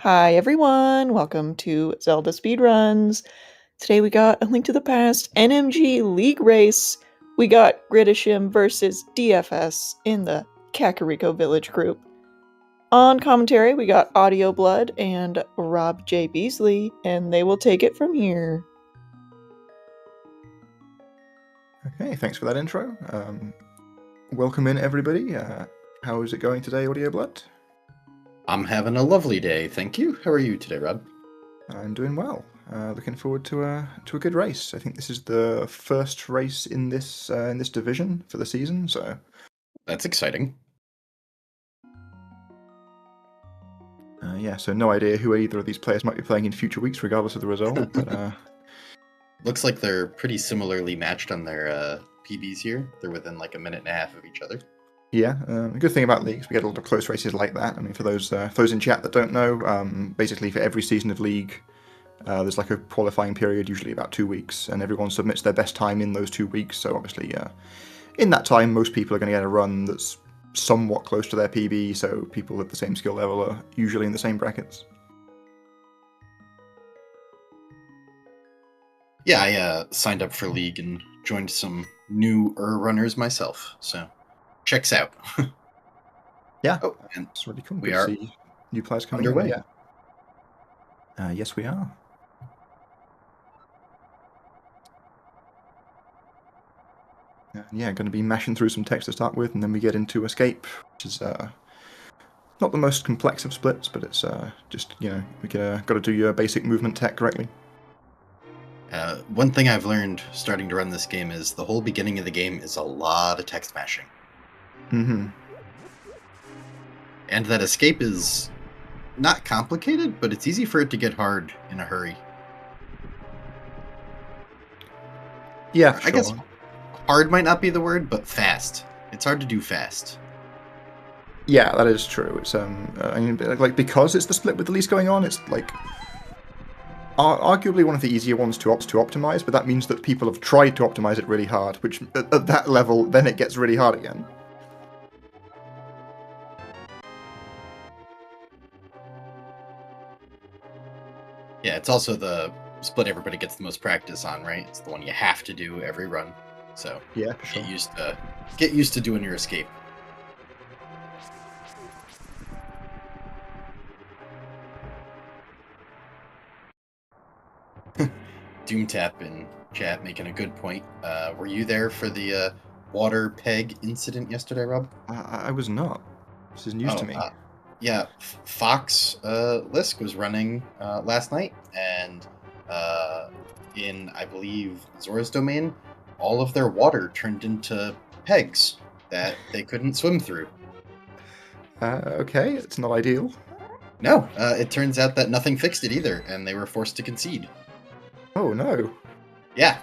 Hi everyone, welcome to Zelda Speedruns. Today we got A Link to the Past NMG League Race. We got Gridasham versus DFS in the Kakariko Village group. On commentary, we got Audio Blood and Rob J. Beasley, and they will take it from here. Okay, thanks for that intro. Welcome in, everybody. How is it going today, Audio Blood? I'm having a lovely day, thank you. How are you today, Rob? I'm doing well. Looking forward to a good race. I think this is the first race in this division for the season, so That's exciting. yeah. So no idea who either of these players might be playing in future weeks, regardless of the result. But Looks like they're pretty similarly matched on their PBs here. They're within like a minute and a half of each other. yeah, the good thing about leagues, we get a lot of close races like that. I mean, for those in chat that don't know, basically for every season of league, there's like a qualifying period, usually about 2 weeks, and everyone submits their best time in those 2 weeks. So obviously, in that time, most people are going to get a run that's somewhat close to their PB, so people at the same skill level are usually in the same brackets. Yeah, I signed up for League and joined some new runners myself, so checks out. Yeah, oh, and it's really cool. we Good are to see new players coming underway. in. Yeah. Yes, we are. Yeah, going to be mashing through some text to start with, and then we get into Escape, which is not the most complex of splits, but it's just, we got to do your basic movement tech correctly. One thing I've learned starting to run this game is the whole beginning of the game is a lot of text mashing. Mm-hmm. And that Escape is not complicated, but it's easy for it to get hard in a hurry. Yeah, I guess hard might not be the word, but fast. It's hard to do fast. Yeah, that is true. It's I mean, like, because it's the split with the least going on, it's like arguably one of the easier ones to optimize, but that means that people have tried to optimize it really hard, which at that level, then it gets really hard again. Yeah, it's also the split everybody gets the most practice on, right? It's the one you have to do every run. So yeah, for sure. Get used to doing your Escape. Doomtap in chat making a good point. Were you there for the water peg incident yesterday, Rob? I was not. This is news to me. Yeah, Fox Lisk was running last night, and in, I believe, Zora's domain, all of their water turned into pegs that they couldn't swim through. Okay, it's not ideal. No, it turns out that nothing fixed it either, and they were forced to concede. Oh no. Yeah,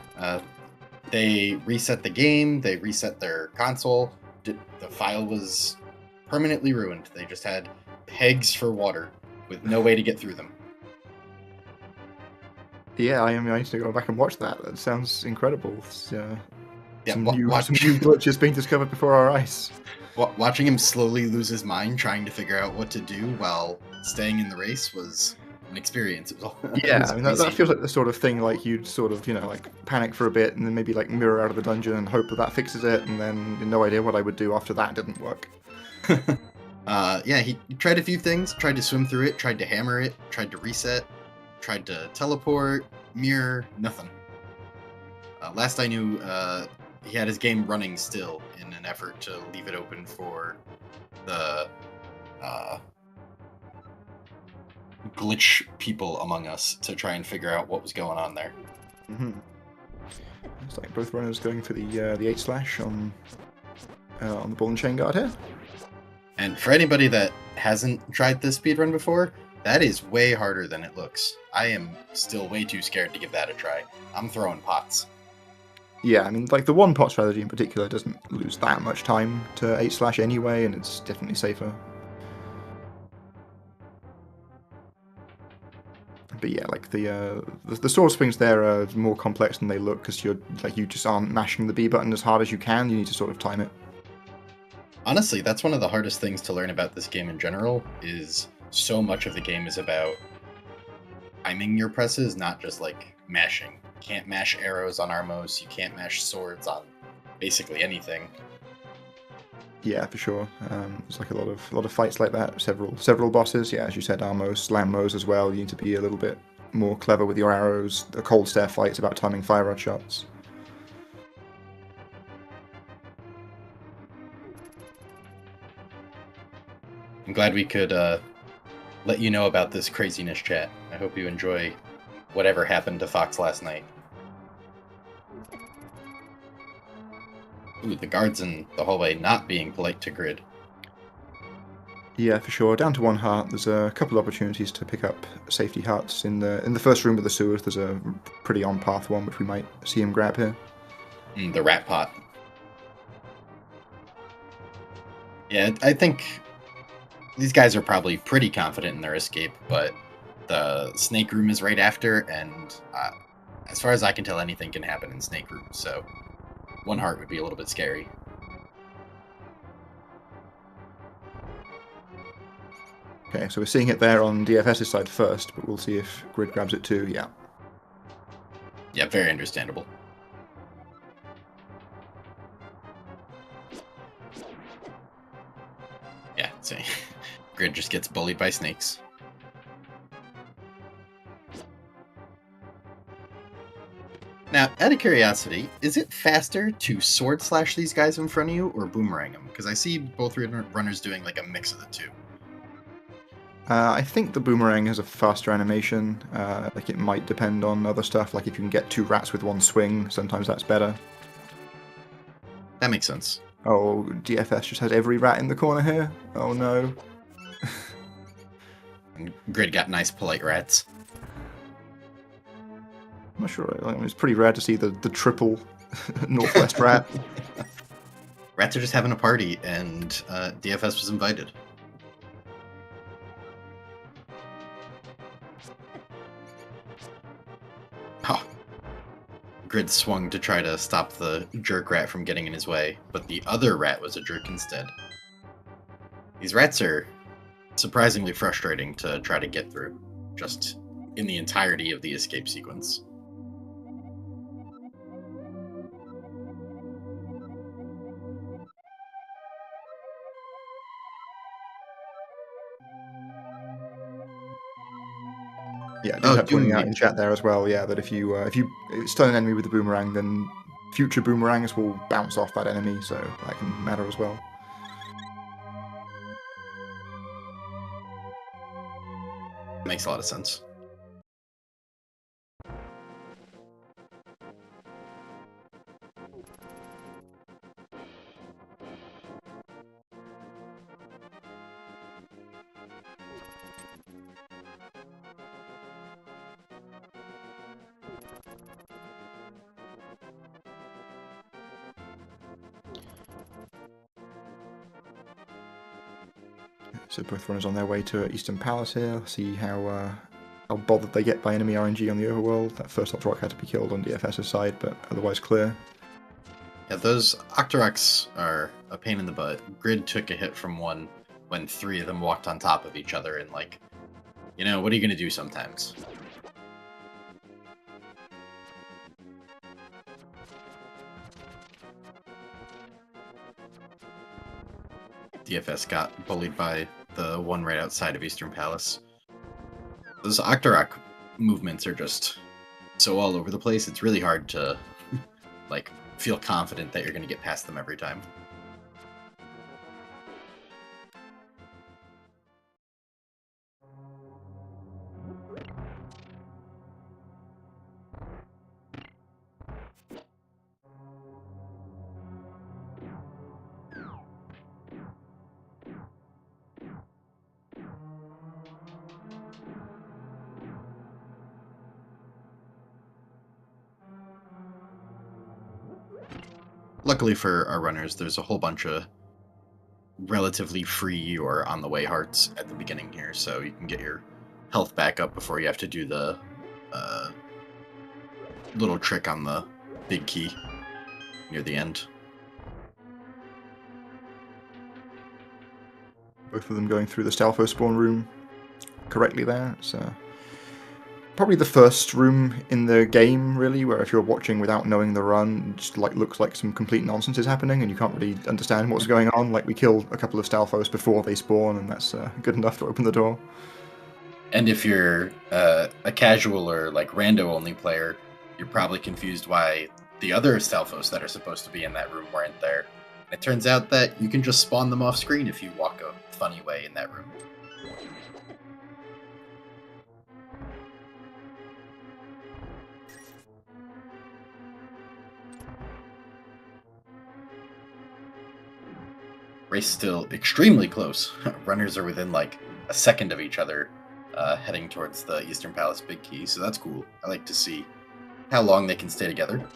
they reset the game, they reset their console, the file was permanently ruined. They just had pegs for water with no way to get through them. Yeah, I need to go back and watch that. That sounds incredible. Some new glitches being discovered before our eyes. Watching him slowly lose his mind trying to figure out what to do while staying in the race was an experience. Yeah, I mean, that feels like the sort of thing, like, you'd sort of, like, panic for a bit and then maybe, like, mirror out of the dungeon and hope that fixes it, and then no idea what I would do after that didn't work. Yeah, he tried a few things, tried to swim through it, tried to hammer it, tried to reset, tried to teleport, mirror, nothing. Last I knew, he had his game running still in an effort to leave it open for the glitch people among us to try and figure out what was going on there. Mm-hmm. It's like both runners going for the 8/ on the ball and chain guard here. And for anybody that hasn't tried this speedrun before, that is way harder than it looks. I am still way too scared to give that a try. I'm throwing pots. Yeah, I mean, like, the one pot strategy in particular doesn't lose that much time to 8/ anyway, and it's definitely safer. But yeah, like, the sword swings there are more complex than they look, because you just aren't mashing the B button as hard as you can. You need to sort of time it. Honestly, that's one of the hardest things to learn about this game in general, is so much of the game is about timing your presses, not just like mashing. You can't mash arrows on Armos, you can't mash swords on basically anything. Yeah, for sure. There's like a lot of fights like that. Several bosses. Yeah, as you said, Armos, Lambos as well. You need to be a little bit more clever with your arrows. The cold stare fight's about timing fire rod shots. I'm glad we could let you know about this craziness, chat. I hope you enjoy whatever happened to Fox last night. Ooh, the guards in the hallway not being polite to Grid. Yeah, for sure. Down to 1 heart. There's a couple of opportunities to pick up safety hearts in the first room of the sewers. There's a pretty on path one which we might see him grab here. The rat pot. Yeah, I think these guys are probably pretty confident in their escape, but the snake room is right after, and as far as I can tell, anything can happen in snake room, so 1 heart would be a little bit scary. Okay, so we're seeing it there on DFS's side first, but we'll see if Grid grabs it too. Yeah. Yeah, very understandable. Yeah, so Grid just gets bullied by snakes. Now, out of curiosity, is it faster to sword slash these guys in front of you or boomerang them? Because I see both runners doing like a mix of the two. I think the boomerang has a faster animation. Like it might depend on other stuff. Like if you can get 2 rats with 1 swing, sometimes that's better. That makes sense. Oh, DFS just has every rat in the corner here. Oh no. And Grid got nice polite rats. I'm not sure. It's pretty rare to see the triple Northwest rat. Rats are just having a party, and DFS was invited. Oh. Grid swung to try to stop the jerk rat from getting in his way, but the other rat was a jerk instead. These rats are surprisingly frustrating to try to get through, just in the entirety of the escape sequence. Yeah, do have pointing out in chat there as well. Yeah, that if you stun an enemy with the boomerang, then future boomerangs will bounce off that enemy, so that can matter as well. Makes a lot of sense. So both runners on their way to Eastern Palace here. See how bothered they get by enemy RNG on the overworld. That first Octorok had to be killed on DFS's side, but otherwise clear. Yeah, those Octoroks are a pain in the butt. Grid took a hit from one when 3 of them walked on top of each other, and like, you know, what are you gonna do sometimes? DFS got bullied by the one right outside of Eastern Palace. Those Octorok movements are just so all over the place, it's really hard to like feel confident that you're going to get past them every time. Luckily for our runners, there's a whole bunch of relatively free or on the way hearts at the beginning here, so you can get your health back up before you have to do the little trick on the big key near the end. Both of them going through the Stalfo spawn room. correctly there. It's probably the first room in the game, really, where if you're watching without knowing the run, it just looks like some complete nonsense is happening, and you can't really understand what's going on. Like, we kill a couple of Stalfos before they spawn, and that's good enough to open the door. And if you're a casual or like rando-only player, you're probably confused why the other Stalfos that are supposed to be in that room weren't there. It turns out that you can just spawn them off screen if you walk a funny way in that room. Race still extremely close. Runners are within like a second of each other, heading towards the Eastern Palace Big Key, so that's cool. I like to see how long they can stay together.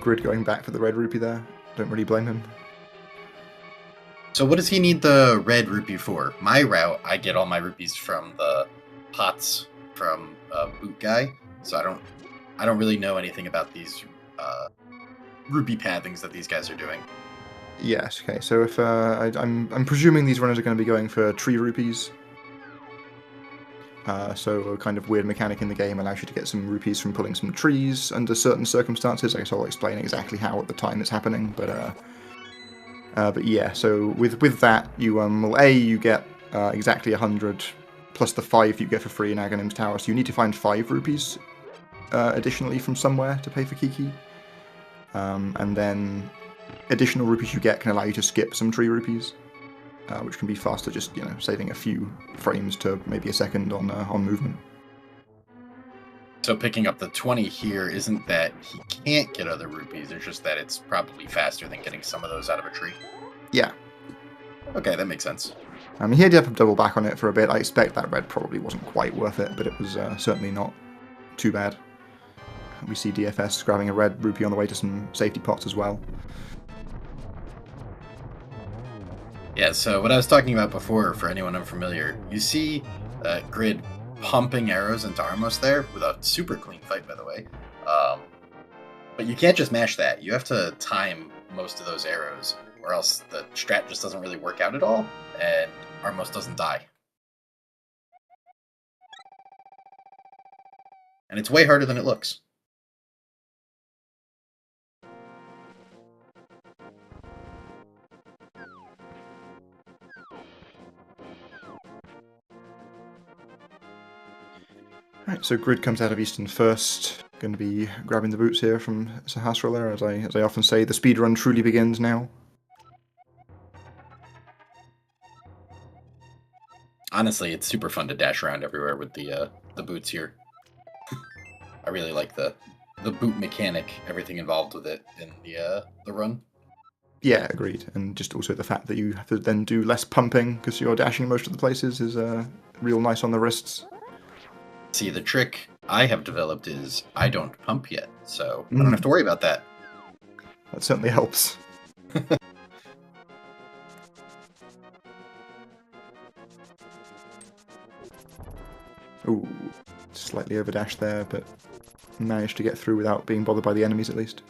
Grid going back for the red rupee there. Don't really blame him. So what does he need the red rupee for? My route, I get all my rupees from the pots from Boot Guy, so I don't really know anything about these rupee pathings that these guys are doing. Yes, okay, so if I'm presuming these runners are going to be going for tree rupees. So a kind of weird mechanic in the game allows you to get some rupees from pulling some trees under certain circumstances. I guess I'll explain exactly how at the time it's happening, but yeah, so with that, you you get exactly 100 plus the 5 you get for free in Aghanim's Tower, so you need to find 5 rupees additionally from somewhere to pay for Kiki. And then additional rupees you get can allow you to skip some tree rupees, which can be faster, just saving a few frames to maybe a second on movement. So picking up the 20 here isn't that he can't get other rupees, it's just that it's probably faster than getting some of those out of a tree. Yeah. Okay, that makes sense. I mean, he had to double back on it for a bit. I expect that red probably wasn't quite worth it, but it was certainly not too bad. We see DFS grabbing a red rupee on the way to some safety pots as well. Yeah, so what I was talking about before, for anyone unfamiliar, you see Grid pumping arrows into Armos there with a super clean fight, by the way. But you can't just mash that. You have to time most of those arrows, or else the strat just doesn't really work out at all, and Armos doesn't die. And it's way harder than it looks. Right, so Grid comes out of Eastern first. Going to be grabbing the boots here from Sahasrahla. As I often say, the speedrun truly begins now. Honestly, it's super fun to dash around everywhere with the boots here. I really like the boot mechanic, everything involved with it in the run. Yeah, agreed. And just also the fact that you have to then do less pumping because you're dashing most of the places is real nice on the wrists. See, the trick I have developed is I don't pump yet, so I don't have to worry about that. That certainly helps. Ooh, slightly overdashed there, but managed to get through without being bothered by the enemies at least.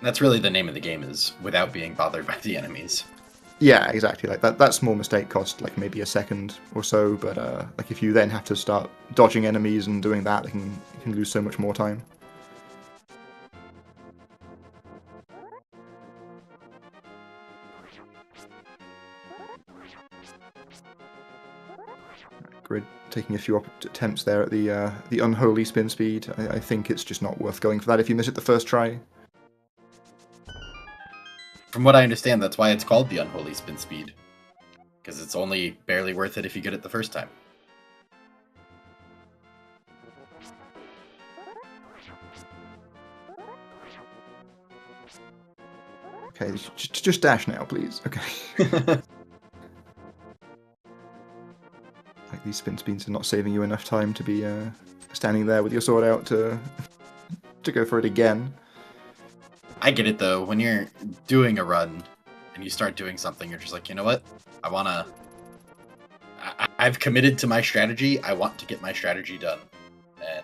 That's really the name of the game, is without being bothered by the enemies. Yeah, exactly. Like that small mistake cost like maybe a second or so, but like if you then have to start dodging enemies and doing that, you can lose so much more time. Grid taking a few attempts there at the unholy spin speed. I think it's just not worth going for that if you miss it the first try. From what I understand, that's why it's called the Unholy Spin Speed. Because it's only barely worth it if you get it the first time. Okay, just dash now, please. Okay. Like these spin speeds are not saving you enough time to be standing there with your sword out to go for it again. I get it though, when you're doing a run and you start doing something, you're just like, you know what? I've committed to my strategy, I want to get my strategy done. And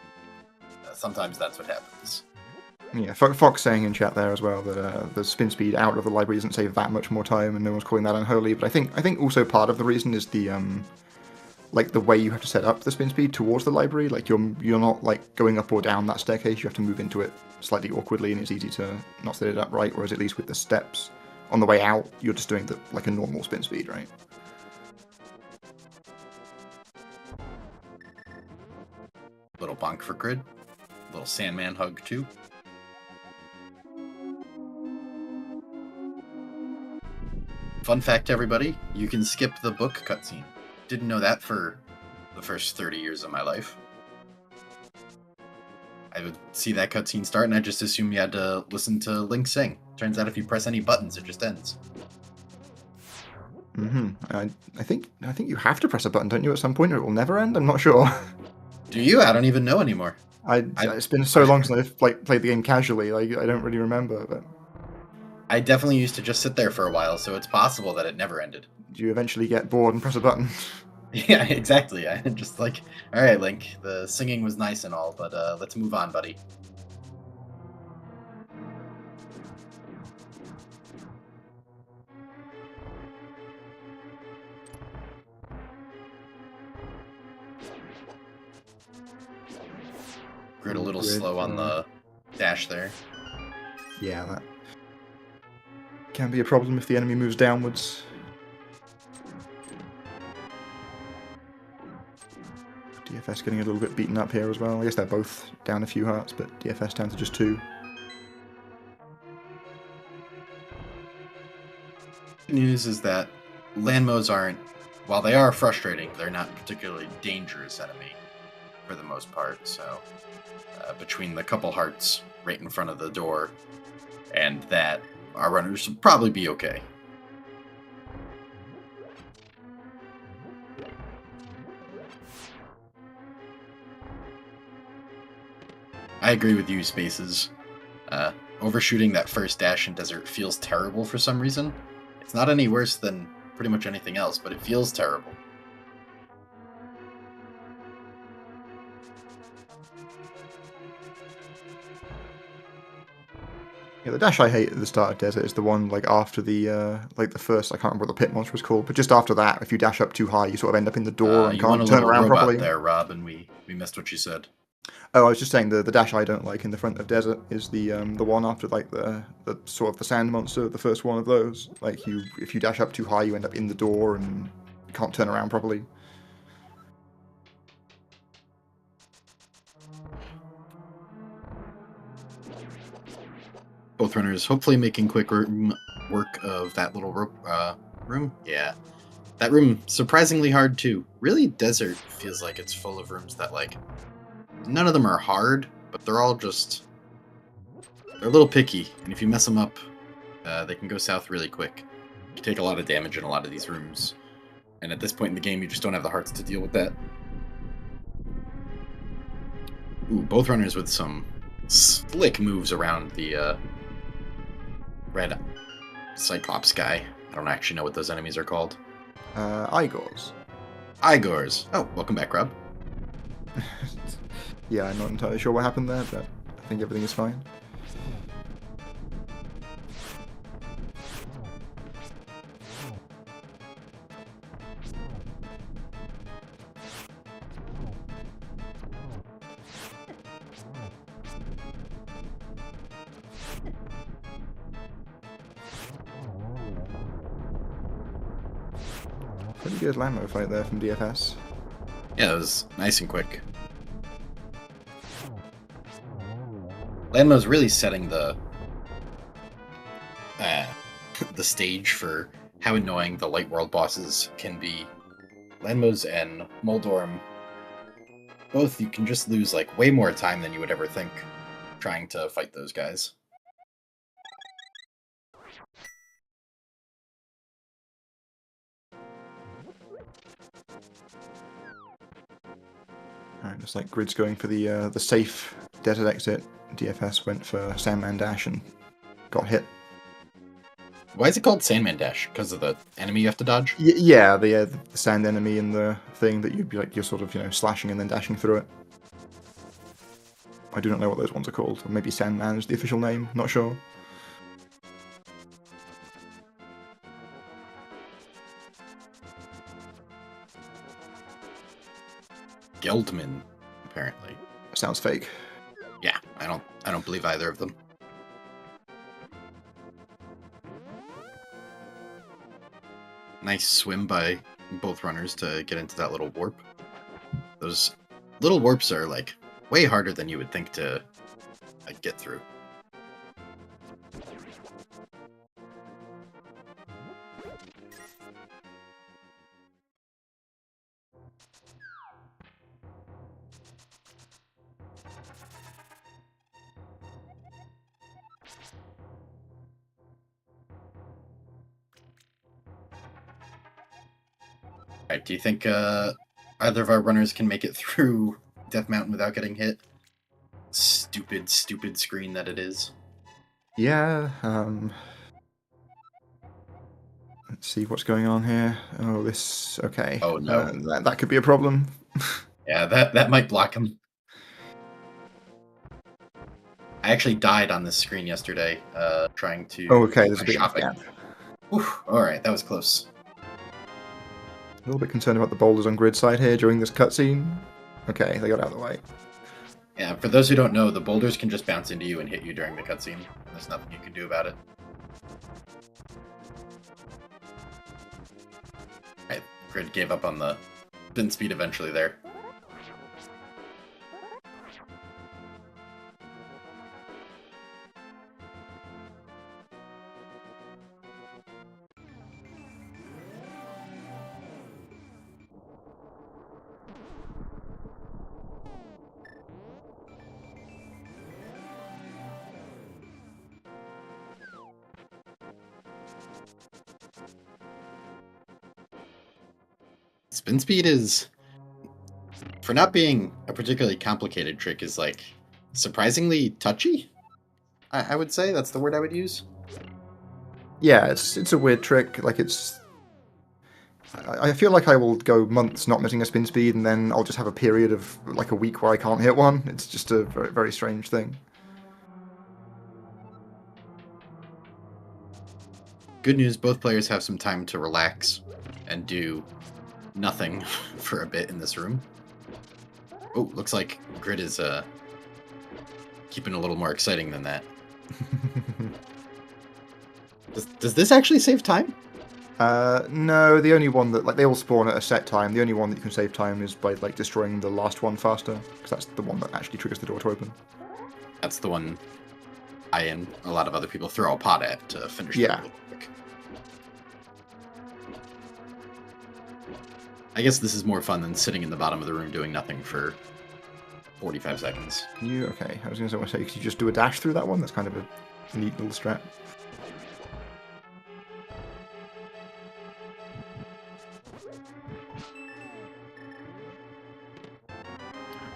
sometimes that's what happens. Yeah, Fox saying in chat there as well that the spin speed out of the library doesn't save that much more time, and no one's calling that unholy. But I think also part of the reason is the like the way you have to set up the spin speed towards the library. Like you're not like going up or down that staircase. You have to move into it slightly awkwardly, and it's easy to not set it up right. Whereas at least with the steps on the way out, you're just doing like a normal spin speed, right? Little bonk for Grid. Little Sandman hug too. Fun fact, everybody, you can skip the book cutscene. Didn't know that for the first 30 years of my life. I would see that cutscene start and I just assumed you had to listen to Link sing. Turns out if you press any buttons, it just ends. I think you have to press a button, don't you, at some point, or it will never end? I'm not sure. Do you? I don't even know anymore. It's been so long since I've played the game casually, like I don't really remember. But I definitely used to just sit there for a while, so it's possible that it never ended. do you eventually get bored and press a button? Yeah, exactly. I just like, all right, Link, the singing was nice and all, but let's move on, buddy. Grid a little slow on the dash there. Yeah, that can be a problem if the enemy moves downwards. DFS getting a little bit beaten up here as well. I guess they're both down a few hearts, but DFS down to just 2. Good news is that landmos aren't, while they are frustrating, they're not particularly dangerous enemy for the most part, so between the couple hearts right in front of the door and that, our runners will probably be okay. I agree with you, Spaces. Overshooting that first dash in Desert feels terrible for some reason. It's not any worse than pretty much anything else, but it feels terrible. Yeah, the dash I hate at the start of Desert is the one like after the like the first, I can't remember what the pit monster was called, but just after that, if you dash up too high, you sort of end up in the door and You want can't a turn little around robot properly. there, Rob, and we missed what you said. Oh, I was just saying the dash I don't like in the front of Desert is the one after like the sort of the sand monster, the first one of those. Like if you dash up too high, you end up in the door and you can't turn around properly. Both runners hopefully making quick work of that little room. Yeah. That room, surprisingly hard too. Really, Desert feels like it's full of rooms that, like, none of them are hard, but they're all just, they're a little picky. And if you mess them up, they can go south really quick. You take a lot of damage in a lot of these rooms. And at this point in the game, you just don't have the hearts to deal with that. Ooh, both runners with some slick moves around the red Cyclops guy. I don't actually know what those enemies are called. Igors. Igors. Oh, welcome back, Rob. Yeah, I'm not entirely sure what happened there, but I think everything is fine. Pretty good Lambo fight there from DFS. Yeah, it was nice and quick. Lanmo's really setting the stage for how annoying the Light World bosses can be. Lanmo's and Moldorm, both you can just lose like way more time than you would ever think trying to fight those guys. Alright, looks like Grid's going for the safe desert exit. DFS went for Sandman Dash and got hit. Why is it called Sandman Dash? Because of the enemy you have to dodge? Yeah, the sand enemy in the thing that you'd be like, you're sort of, slashing and then dashing through it. I do not know what those ones are called. Or maybe Sandman is the official name. Not sure. Geldman, apparently. Sounds fake. Yeah, I don't believe either of them. Nice swim by both runners to get into that little warp. Those little warps are like way harder than you would think to like get through. Alright, do you think either of our runners can make it through Death Mountain without getting hit? Stupid, stupid screen that it is. Yeah, let's see what's going on here. Oh, this... Okay. Oh, no. That could be a problem. Yeah, that might block him. I actually died on this screen yesterday, trying to... Oh, okay, there's my a bit of shopping. gap. Alright, that was close. A little bit concerned about the boulders on grid side here during this cutscene. Okay, they got out of the way. Yeah, for those who don't know, the boulders can just bounce into you and hit you during the cutscene. There's nothing you can do about it. Right, Grid gave up on the spin speed eventually there. Spin speed is, for not being a particularly complicated trick, is like surprisingly touchy. I would say that's the word I would use. Yeah, it's a weird trick. Like I feel like I will go months not missing a spin speed, and then I'll just have a period of like a week where I can't hit one. It's just a very, very strange thing. Good news, both players have some time to relax and do nothing for a bit in this room. Oh, looks like Grid is keeping a little more exciting than that. Does this actually save time? No, the only one that, like, they all spawn at a set time. The only one that you can save time is by, like, destroying the last one faster, because that's the one that actually triggers the door to open. That's the one I and a lot of other people throw a pot at to finish the Yeah. real quick. I guess this is more fun than sitting in the bottom of the room doing nothing for 45 seconds. Can you? Okay, I was going to say, could you just do a dash through that one? That's kind of a neat little strat.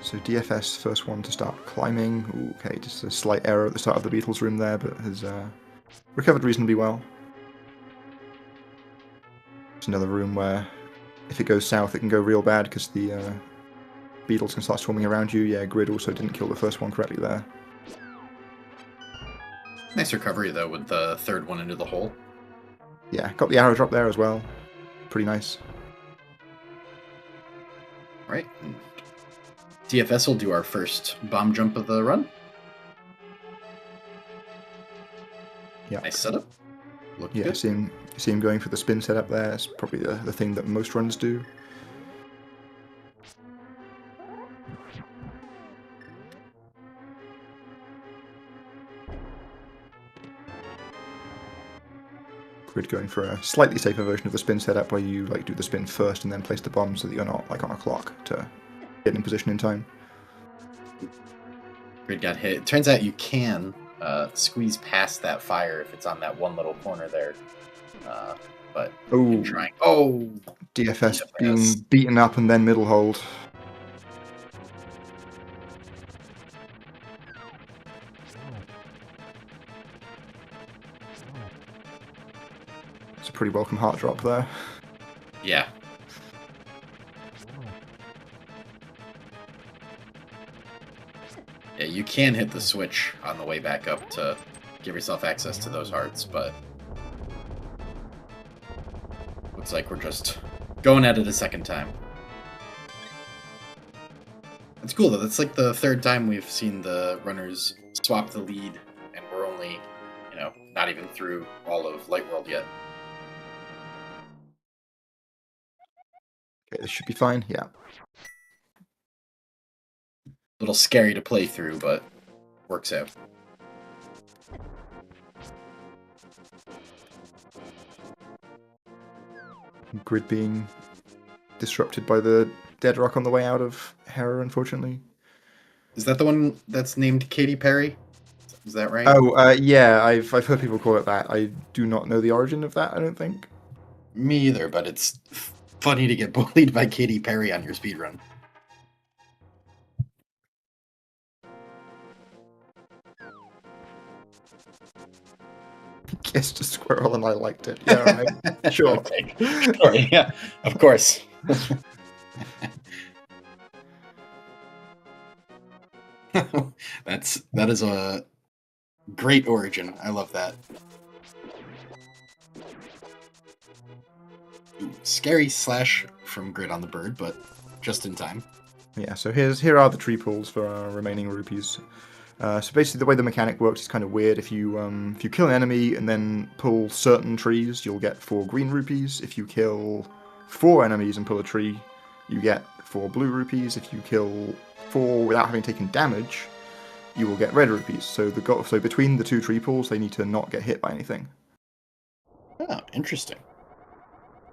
So DFS, first one to start climbing. Ooh, okay, just a slight error at the start of the Beatles room there, but has recovered reasonably well. It's another room where, if it goes south, it can go real bad because the Beatles can start swarming around you. Yeah, Grid also didn't kill the first one correctly there. Nice recovery, though, with the third one into the hole. Yeah, got the arrow drop there as well. Pretty nice. Right. DFS will do our first bomb jump of the run. Yeah. Nice setup. Looked Yeah, good. see him going for the spin setup there. It's probably the thing that most runs do. Grid going for a slightly safer version of the spin setup where you like do the spin first and then place the bomb so that you're not like on a clock to get in position in time. Grid got hit. It turns out you can squeeze past that fire if it's on that one little corner there. But Oh, trying. Oh, DFS DFS. being beaten up and then middle hold. It's a pretty welcome heart drop there. yeah. Yeah, you can hit the switch on the way back up to give yourself access to those hearts, but looks like we're just going at it a second time. It's cool though. That's like the third time we've seen the runners swap the lead, and we're only, not even through all of Light World yet. Okay, this should be fine. Yeah. A little scary to play through, but works out. Grid being disrupted by the dead rock on the way out of Hera, unfortunately. Is that the one that's named Katy Perry? Is that right? Oh, yeah, I've heard people call it that. I do not know the origin of that, I don't think. Me either, but it's funny to get bullied by Katy Perry on your speedrun. Kissed a squirrel and I liked it. Yeah, right. Sure. Okay. Sure. Yeah, of course. That is a great origin. I love that. Ooh, scary slash from Grid on the bird, but just in time. Yeah, so here are the tree pools for our remaining rupees. So basically, the way the mechanic works is kind of weird. If you kill an enemy and then pull certain trees, you'll get 4 green rupees. If you kill 4 enemies and pull a tree, you get 4 blue rupees. If you kill 4 without having taken damage, you will get red rupees. So between the 2 tree pools, they need to not get hit by anything. Oh, interesting.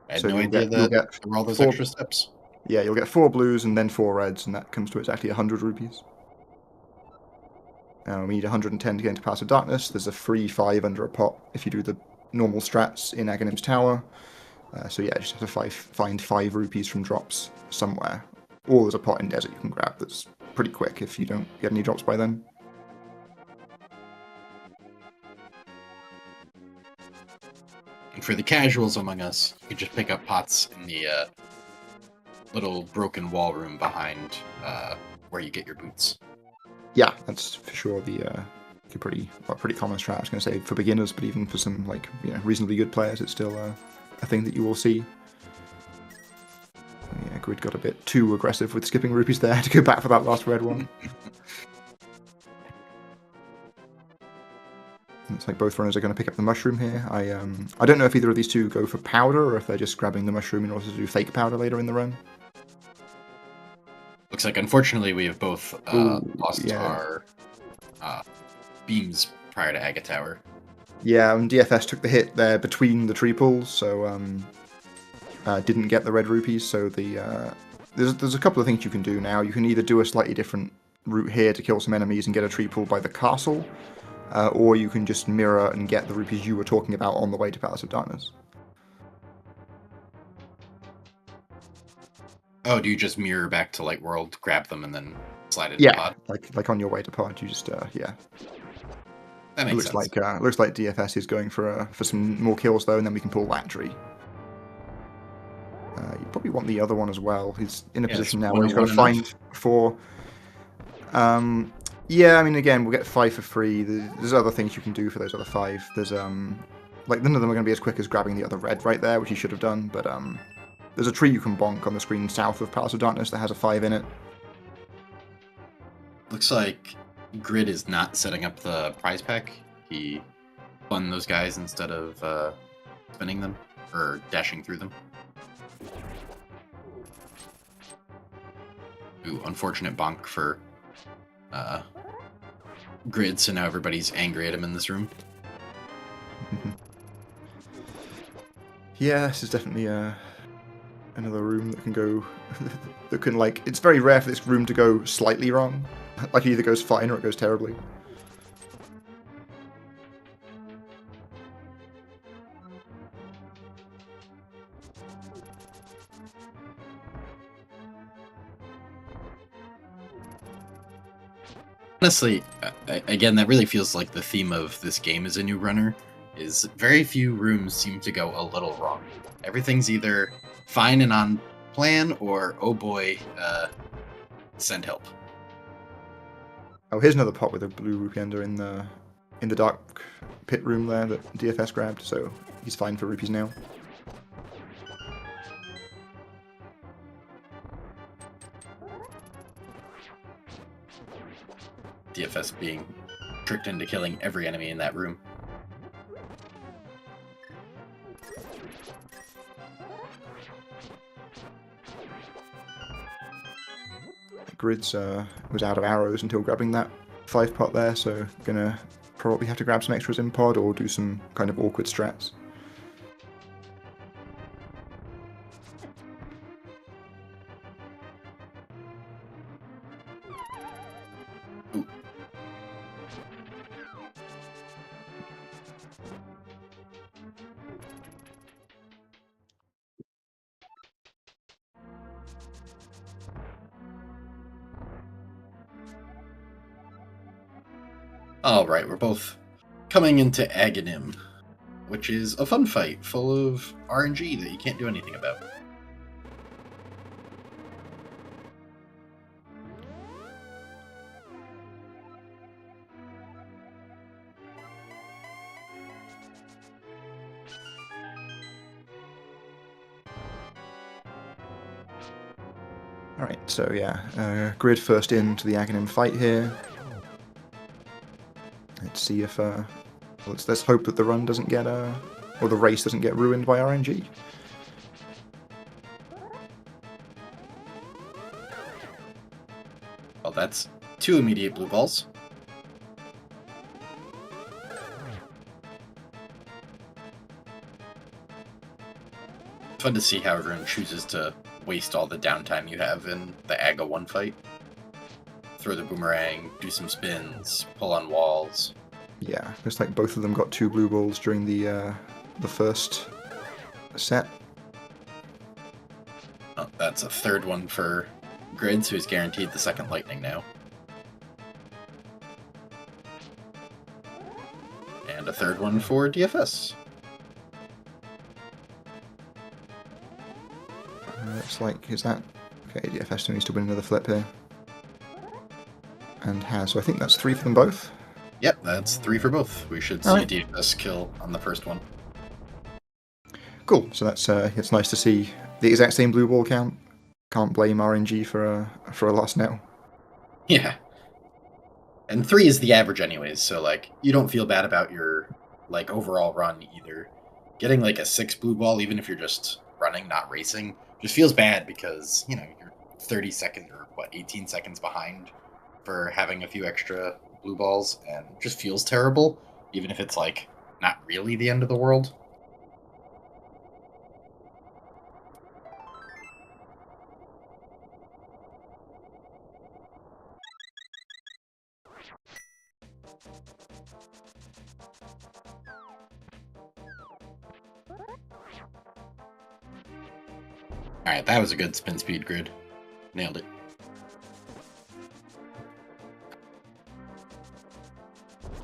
I had So no you'll idea get- you'll that get there were all those 4 extra steps. Yeah, you'll get 4 blues and then 4 reds, and that comes to exactly 100 rupees. We need 110 to get into Pass of Darkness. There's a free 5 under a pot if you do the normal strats in Aghanim's Tower. So yeah, just have to find 5 rupees from drops somewhere. Or there's a pot in Desert you can grab that's pretty quick if you don't get any drops by then. And for the casuals among us, you could just pick up pots in the little broken wall room behind where you get your boots. Yeah, that's for sure the pretty common strat. I was going to say for beginners, but even for some reasonably good players, it's still a thing that you will see. Yeah, Grid got a bit too aggressive with skipping rupees there to go back for that last red one. It's like both runners are going to pick up the mushroom here. I don't know if either of these two go for powder or if they're just grabbing the mushroom in order to do fake powder later in the run. Looks like, unfortunately, we have both lost yeah. our beams prior to Aga Tower. Yeah, and DFS took the hit there between the tree pools, so didn't get the red rupees. So there's a couple of things you can do now. You can either do a slightly different route here to kill some enemies and get a tree pool by the castle, or you can just mirror and get the rupees you were talking about on the way to Palace of Darkness. Oh, do you just mirror back to Light World, grab them, and then slide it in Yeah, the pod? like on your way to pod, you just yeah. That makes sense. Looks like DFS is going for some more kills though, and then we can pull that tree. You probably want the other one as well. He's in a position now where he's got to find 4. Yeah, I mean, again, we'll get 5 for free. There's other things you can do for those other 5. There's like none of them are going to be as quick as grabbing the other red right there, which you should have done. But there's a tree you can bonk on the screen south of Palace of Darkness that has a 5 in it. Looks like Grid is not setting up the prize pack. He spun those guys instead of spinning them or dashing through them. Ooh, unfortunate bonk for Grid, so now everybody's angry at him in this room. Yeah, this is definitely another room that can go that can it's very rare for this room to go slightly wrong. Like it either goes fine or it goes terribly. Honestly, again, that really feels like the theme of this game as a new runner, is very few rooms seem to go a little wrong. Everything's either fine and on plan, or, oh boy, send help. Oh, here's another pot with a blue rupee ender in the dark pit room there that DFS grabbed, so he's fine for rupees now. DFS being tricked into killing every enemy in that room. Grids was out of arrows until grabbing that 5 pot there, so gonna probably have to grab some extras in pod or do some kind of awkward strats. Ooh. Alright, we're both coming into Aghanim, which is a fun fight full of RNG that you can't do anything about. Alright, so yeah, Grid first into the Aghanim fight here. Let's see if, let's hope that the run doesn't get, or the race doesn't get ruined by RNG. Well, that's 2 immediate blue balls. It's fun to see how everyone chooses to waste all the downtime you have in the Aga 1 fight. Throw the boomerang, do some spins, pull on walls. Yeah, looks like both of them got 2 blue balls during the first set. Oh, that's a 3rd one for Grids, who's guaranteed the 2nd lightning now. And a 3rd one for DFS. Looks like, is that... Okay, DFS still needs to win another flip here. And has, so I think that's 3 for them both. Yep, that's 3 for both. We should see a DFS kill on the first one. Cool, so that's it's nice to see the exact same blue ball count. Can't blame RNG for a loss now. Yeah. And 3 is the average anyways, so like you don't feel bad about your like overall run either. Getting like a 6 blue ball, even if you're just running, not racing, just feels bad because, you know, you're 30 seconds or what, 18 seconds behind for having a few extra blue balls, and just feels terrible, even if it's like not really the end of the world. Alright, that was a good spin speed grid. Nailed it.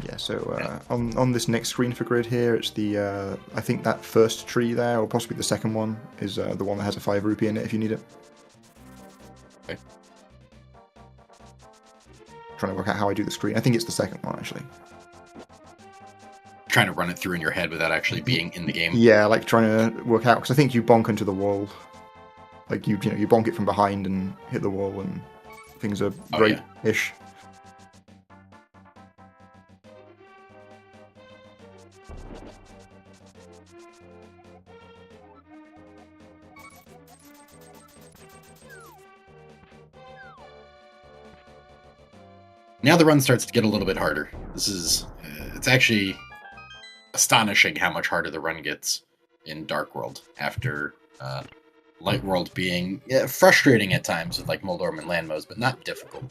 Yeah, so on this next screen for Grid here, it's the, I think that first tree there, or possibly the second one, is the one that has a 5 rupee in it if you need it. Okay. Trying to work out how I do the screen. I think it's the second one, actually. Trying to run it through in your head without actually being in the game. Yeah, like trying to work out, because I think you bonk into the wall. Like, you know, you bonk it from behind and hit the wall, and things are great-ish. Yeah. Now the run starts to get a little bit harder. This is, it's actually astonishing how much harder the run gets in Dark World after Light World being frustrating at times with like Moldorm and Land modes, but not difficult.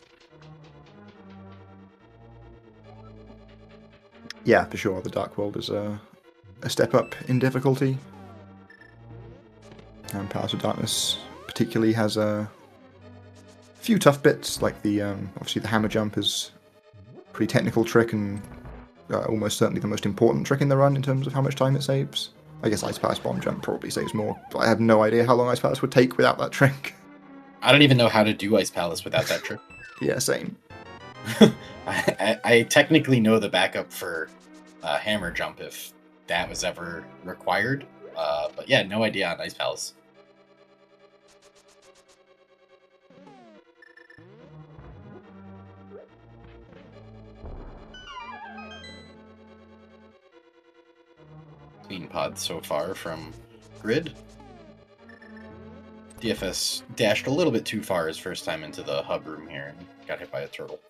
Yeah, for sure. The Dark World is a step up in difficulty. And Palace of Darkness particularly has a few tough bits, like the obviously the hammer jump is a pretty technical trick and almost certainly the most important trick in the run in terms of how much time it saves. I guess Ice Palace bomb jump probably saves more, but I have no idea how long Ice Palace would take without that trick. I don't even know how to do Ice Palace without that trick. Yeah, same. I technically know the backup for hammer jump if that was ever required. But yeah, no idea on Ice Palace. Clean pod so far from Grid. DFS dashed a little bit too far his first time into the hub room here and got hit by a turtle.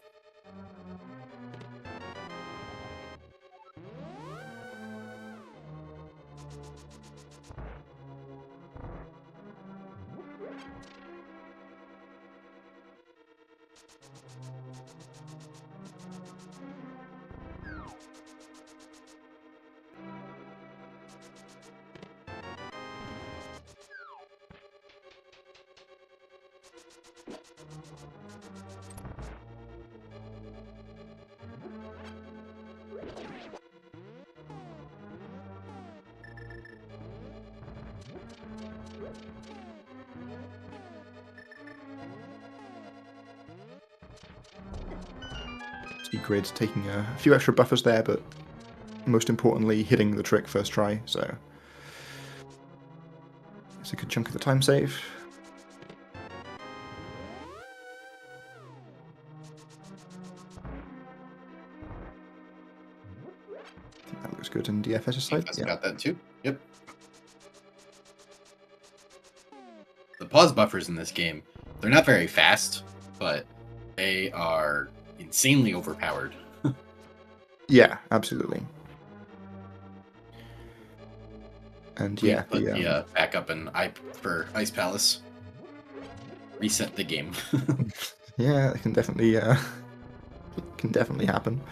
See Grid taking a few extra buffers there, but most importantly, hitting the trick first try, so it's a good chunk of the time save. I think that looks good in DFS's side. DFS got that too. Yep. The pause buffers in this game, they're not very fast, but they are insanely overpowered. Yeah, absolutely. And yeah, the backup and for Ice Palace reset the game. yeah, it can definitely happen.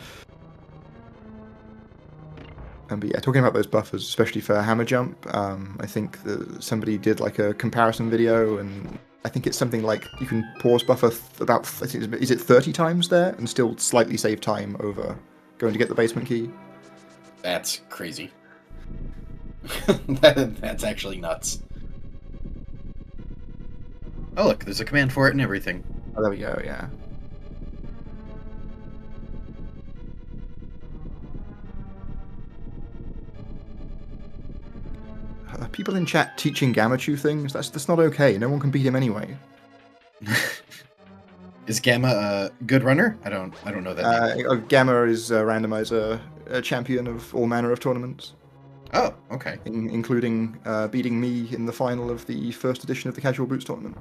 But yeah, talking about those buffers, especially for hammer jump, I think somebody did like a comparison video, and I think it's something like you can pause buffer about, is it 30 times there, and still slightly save time over going to get the basement key. That's crazy. That's actually nuts. Oh look, there's a command for it and everything. Oh, there we go, yeah. People in chat teaching Gamachu things, that's not okay. No one can beat him anyway. Is Gamma a good runner? I don't know that name. Gamma is a randomizer, a champion of all manner of tournaments. Oh, okay. Including beating me in the final of the first edition of the Casual Boots tournament.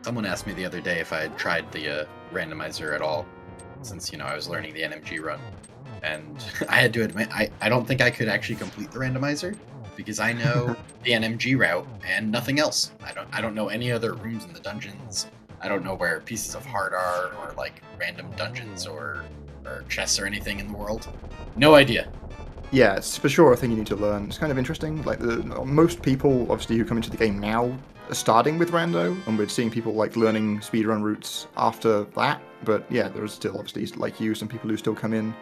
Someone asked me the other day if I had tried the randomizer at all, since, I was learning the NMG run. And I had to admit, I don't think I could actually complete the randomizer, because I know the NMG route and nothing else. I don't know any other rooms in the dungeons. I don't know where pieces of heart are, or like random dungeons or chests or anything in the world. No idea. Yeah, it's for sure a thing you need to learn. It's kind of interesting. Like most people, obviously, who come into the game now are starting with rando, and we're seeing people like learning speedrun routes after that. But yeah, there's still obviously like you, some people who still come in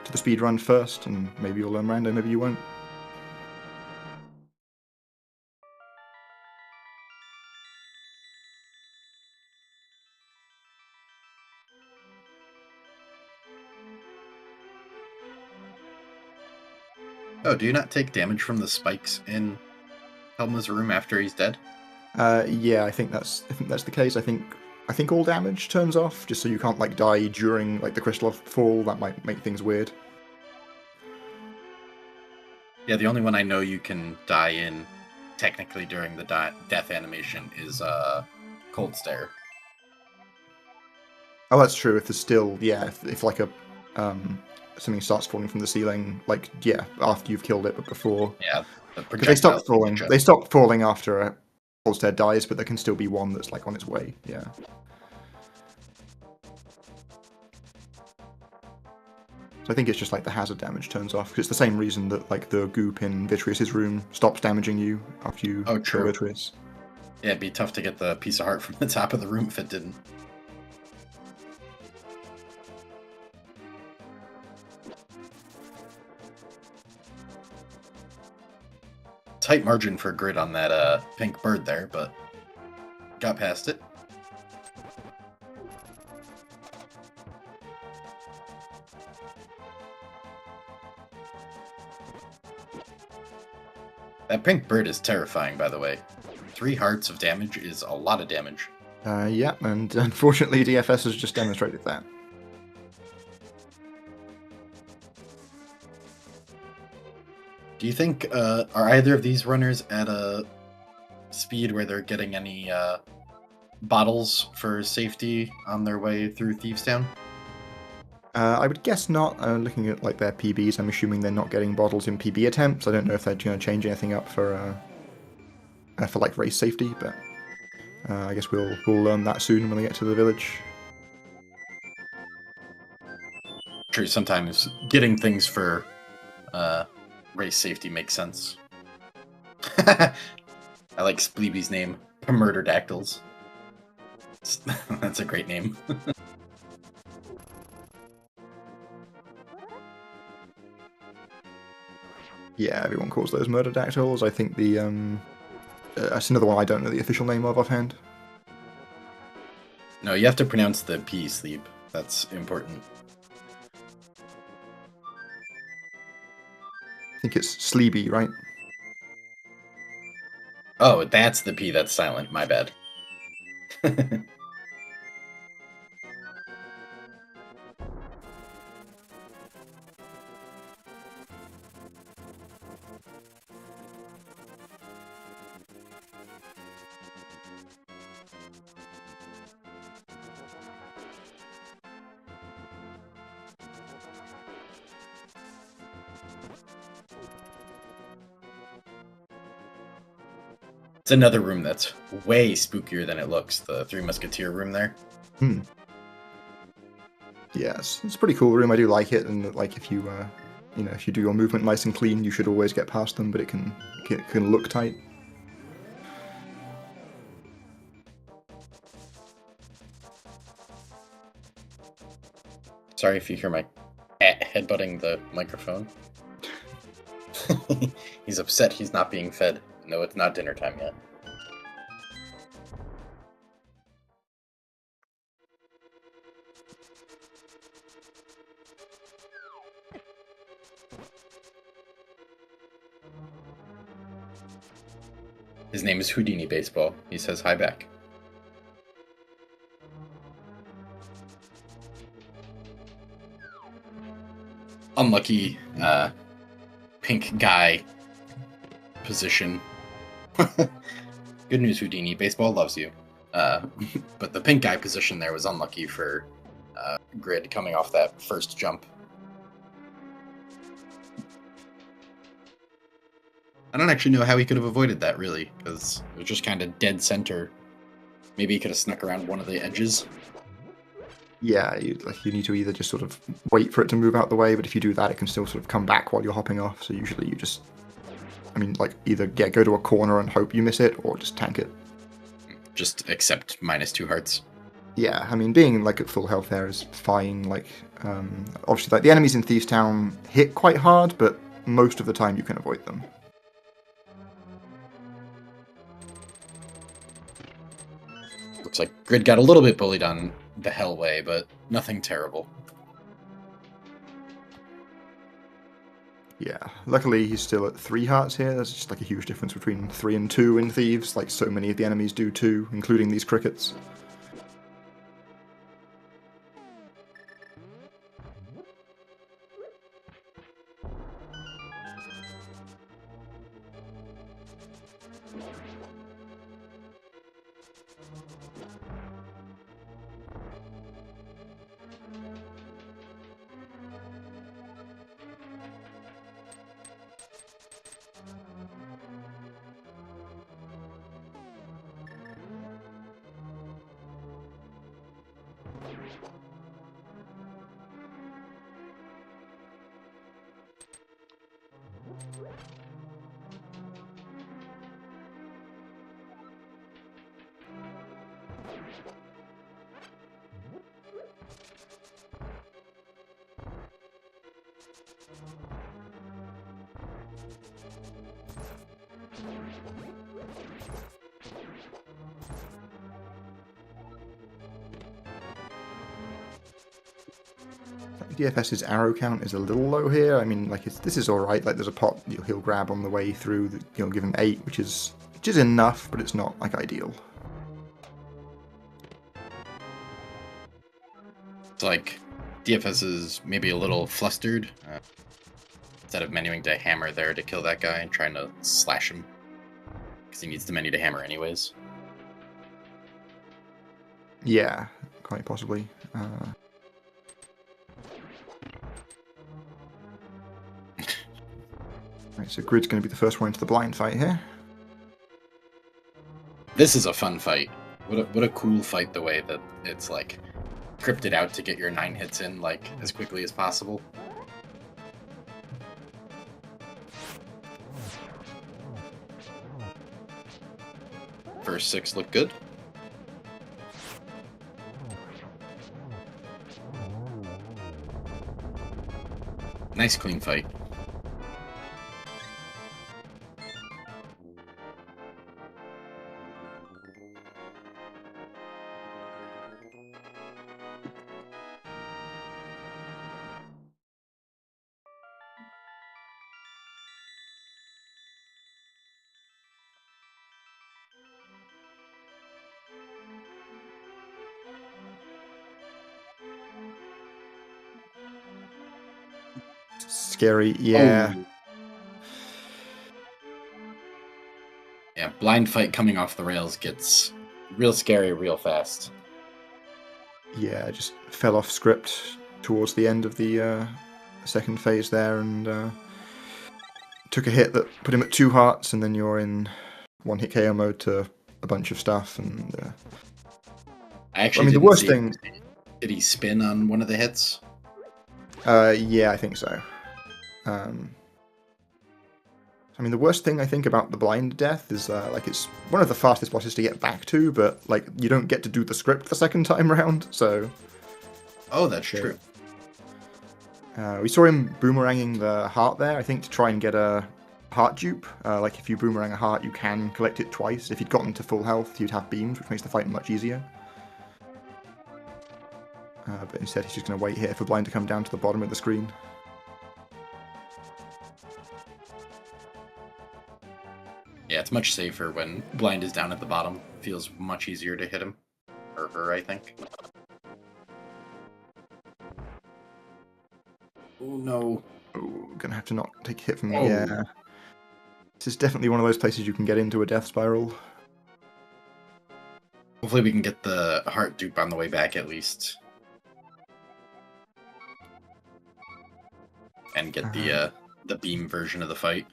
to the speedrun first, and maybe you'll learn rando, maybe you won't. Oh, do you not take damage from the spikes in Helma's room after he's dead? Yeah, I think that's the case. I think all damage turns off, just so you can't like die during like the crystal fall. That might make things weird. Yeah, the only one I know you can die in technically during the death animation is Cold Stare. Oh, that's true. If there's still, yeah, if like a something starts falling from the ceiling, like yeah, after you've killed it, but before. Yeah, because they stop falling. They stop falling after a Holstead dies, but there can still be one that's like on its way. Yeah. So I think it's just like the hazard damage turns off. 'Cause it's the same reason that like the goop in Vitreous's room stops damaging you after you Oh, kill true. Vitreous. Yeah, it'd be tough to get the piece of heart from the top of the room if it didn't. Tight margin for Grid on that pink bird there, but got past it. That pink bird is terrifying, by the way. 3 hearts of damage is a lot of damage. Yeah, and unfortunately DFS has just demonstrated that. Do you think, are either of these runners at a speed where they're getting any bottles for safety on their way through Thieves Town? I would guess not. Looking at like their PBs, I'm assuming they're not getting bottles in PB attempts. I don't know if they're going to change anything up for like race safety, but I guess we'll learn that soon when we get to the village. True, sometimes getting things for race safety makes sense. I like Spleeby's name, Murderdactyls. That's a great name. Yeah, everyone calls those Murderdactyls. I think the that's another one I don't know the official name of offhand. No, you have to pronounce the P, Sleep. That's important. I think it's Sleeby, right? Oh, that's the P that's silent. My bad. It's another room that's way spookier than it looks. The Three Musketeer room there. Yeah, it's a pretty cool room. I do like it, and like if you if you do your movement nice and clean, you should always get past them. But it can look tight. Sorry if you hear my cat headbutting the microphone. He's upset he's not being fed. No, it's not dinner time yet. His name is Houdini Baseball. He says hi back. Unlucky pink guy position. Good news, Houdini. Baseball loves you. But the pink guy position there was unlucky for Grid coming off that first jump. I don't actually know how he could have avoided that, really, because it was just kind of dead center. Maybe he could have snuck around one of the edges. Yeah, you need to either just sort of wait for it to move out the way, but if you do that, it can still sort of come back while you're hopping off. So usually you just, either go to a corner and hope you miss it, or just tank it. Just accept -2 hearts. Yeah, being at full health there is fine. Obviously, the enemies in Thieves Town hit quite hard, but most of the time you can avoid them. Looks like Grid got a little bit bullied on the Hellway, but nothing terrible. Yeah, luckily he's still at 3 hearts here. There's just a huge difference between 3 and 2 in Thieves. So many of the enemies do 2, including these crickets. DFS's arrow count is a little low here. I mean, like this is all right. Like there's a pot he'll grab on the way through. That, give him 8, which is enough, but it's not like ideal. It's like DFS is maybe a little flustered. Instead of menuing to hammer there to kill that guy and trying to slash him, because he needs to menu to hammer anyways. Yeah, quite possibly. Right, so Grid's going to be the first one into the blind fight here. This is a fun fight. What a cool fight, the way that it's like scripted out to get your 9 hits in like as quickly as possible. First 6 look good. Nice clean fight. Scary, yeah. Oh. Yeah, blind fight coming off the rails gets real scary real fast. Yeah, just fell off script towards the end of the second phase there, and took a hit that put him at 2 hearts, and then you're in 1-hit KO mode to a bunch of stuff. And I mean, the worst thing. Did he spin on one of the hits? Yeah, I think so. I mean, the worst thing I think about the blind death is like it's one of the fastest bosses to get back to, but like you don't get to do the script the second time round. So. Oh, that's true. We saw him boomeranging the heart there, I think, to try and get a heart dupe. Like if you boomerang a heart, you can collect it twice. If he'd gotten to full health, you'd have beams, which makes the fight much easier. But instead, he's just going to wait here for blind to come down to the bottom of the screen. Yeah, it's much safer when blind is down at the bottom. Feels much easier to hit him. Or her, I think. Oh, no. Oh, gonna have to not take a hit from Oh. Yeah. This is definitely one of those places you can get into a death spiral. Hopefully we can get the heart dupe on the way back at least. And get the beam version of the fight.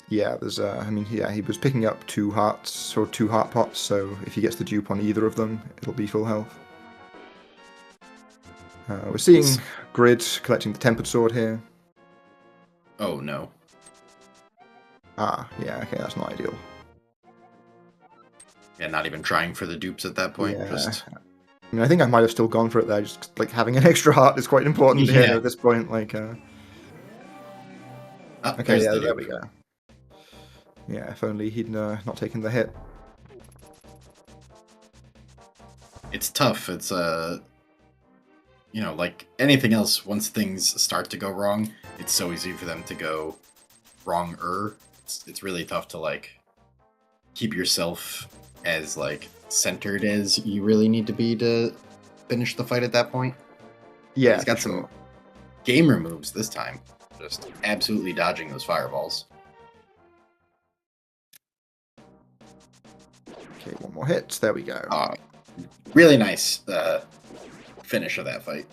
Yeah, there's I mean, yeah, he was picking up 2 hearts or 2 heart pots, so if he gets the dupe on either of them, it'll be full health. We're seeing Grid collecting the Tempered Sword here. Oh no. Ah, yeah, okay, that's not ideal. Yeah, not even trying for the dupes at that point. Yeah. Just I mean, I think I might have still gone for it there. Just like having an extra heart is quite important here at this point. Like, okay, yeah, there we go. Yeah, if only he'd not taken the hit. It's tough. It's you know, like anything else, once things start to go wrong, it's so easy for them to go wrong-er. It's really tough to like keep yourself as like centered as you really need to be to finish the fight at that point. Yeah, he's got some gamer moves this time. Just absolutely dodging those fireballs. Okay, one more hit. There we go. Really nice finish of that fight.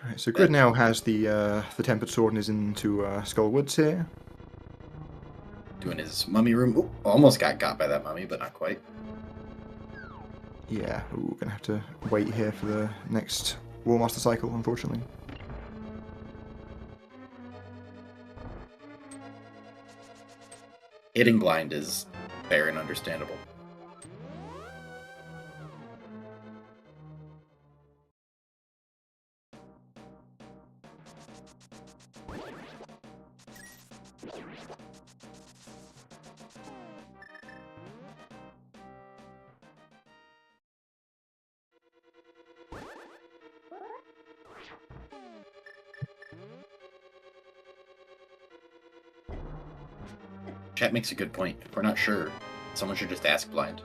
Alright, so Grid now has the Tempered Sword and is into Skull Woods here. Doing his mummy room. Ooh, almost got by that mummy, but not quite. Yeah, we're gonna have to wait here for the next War Master cycle, unfortunately. Hitting blind is fair and understandable. Chat makes a good point. If we're not sure, someone should just ask blind.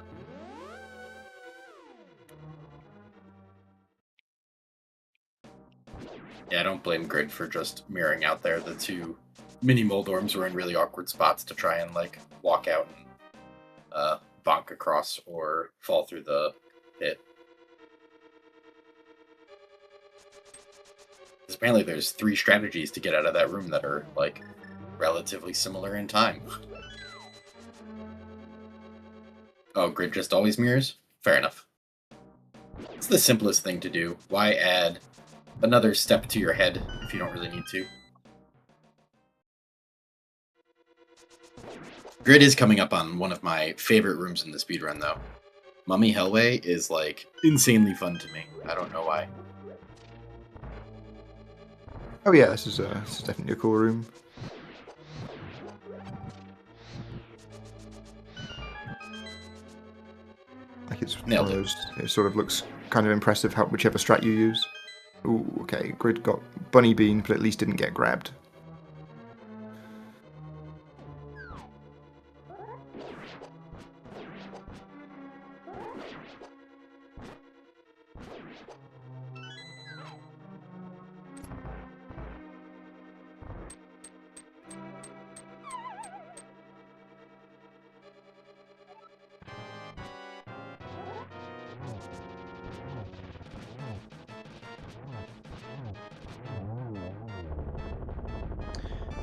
Yeah, I don't blame Grid for just mirroring out there. The two mini Moldorms were in really awkward spots to try and like walk out and bonk across or fall through the pit. Apparently there's 3 strategies to get out of that room that are like relatively similar in time. Oh, Grid just always mirrors? Fair enough. It's the simplest thing to do. Why add another step to your head if you don't really need to? Grid is coming up on one of my favorite rooms in the speedrun, though. Mummy Hellway is, like, insanely fun to me. I don't know why. Oh yeah, this is definitely a cool room. Like it's one of those, it sort of looks kind of impressive how whichever strat you use. Ooh, okay, Grid got Bunny Bean, but at least didn't get grabbed.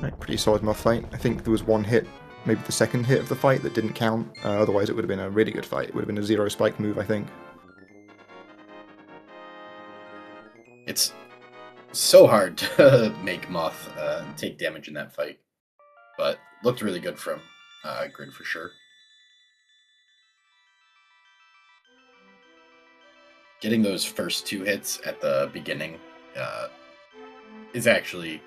Right, pretty solid muff fight. I think there was one hit, maybe the second hit of the fight that didn't count. Otherwise it would have been a really good fight. It would have been a 0 spike move, I think. It's so hard to make Moth take damage in that fight. But looked really good from Grid for sure. Getting those first 2 hits at the beginning is actually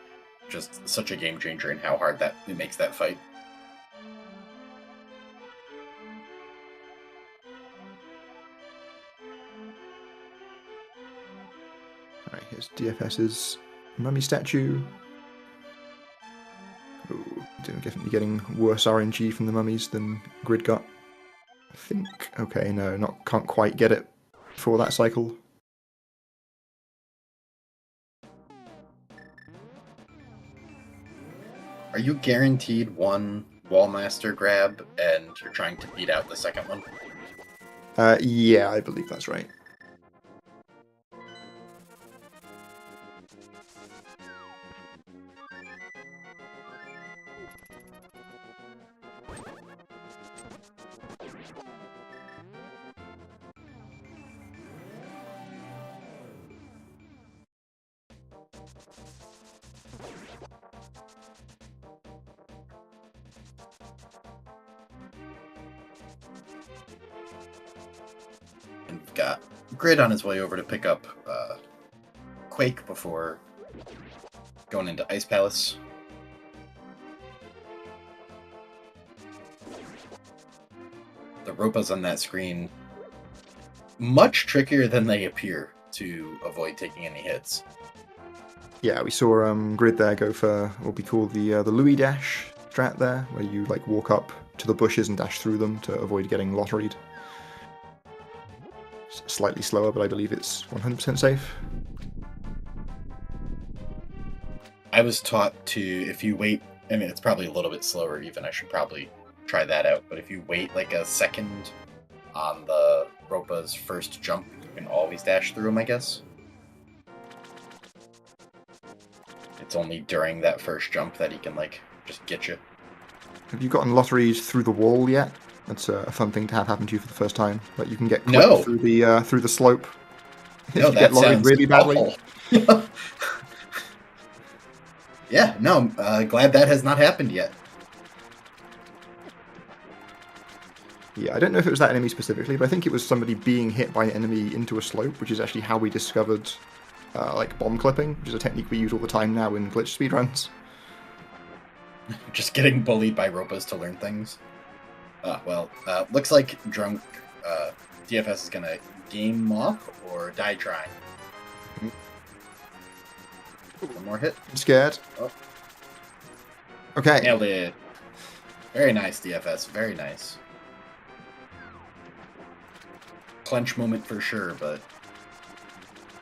just such a game changer in how hard that it makes that fight. Alright, here's DFS's mummy statue. Ooh, definitely getting worse RNG from the mummies than Grid got. I think. Okay, no, can't quite get it for that cycle. Are you guaranteed one Wallmaster grab and you're trying to beat out the second one? Yeah, I believe that's right. And we've got Grid on his way over to pick up Quake before going into Ice Palace. The Ropas on that screen, much trickier than they appear to avoid taking any hits. Yeah, we saw Grid there go for what we call the Louis dash strat there, where you like walk up to the bushes and dash through them to avoid getting lotteried. Slightly slower, but I believe it's 100% safe. I was taught to, if you wait, I mean, it's probably a little bit slower even, I should probably try that out, but if you wait like a second on the Ropa's first jump, you can always dash through them, I guess. It's only during that first jump that he can, like, just get you. Have you gotten lotteries through the wall yet? That's a fun thing to have happen to you for the first time. But you can get clipped through the slope. No, if you get lotteried really badly. Yeah, no, I'm glad that has not happened yet. Yeah, I don't know if it was that enemy specifically, but I think it was somebody being hit by an enemy into a slope, which is actually how we discovered like bomb clipping, which is a technique we use all the time now in glitch speedruns. Just getting bullied by Ropas to learn things. Looks like drunk DFS is gonna game off or die trying. One more hit. I'm scared. Oh. Okay. Nailed it. Very nice, DFS. Very nice. Clench moment for sure, but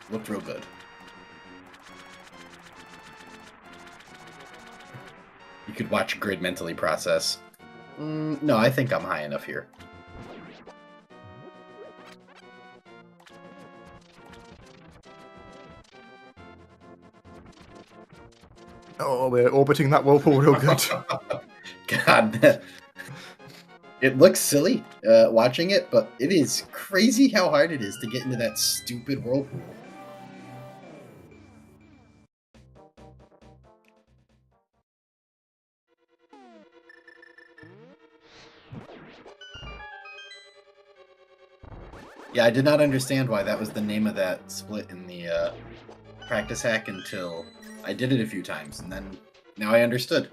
looked real good. You could watch Grid mentally process. No, I think I'm high enough here. Oh, we're orbiting that whirlpool real good. God, it looks silly watching it, but it is crazy how hard it is to get into that stupid whirlpool. Yeah, I did not understand why that was the name of that split in the practice hack until I did it a few times, and then now I understood.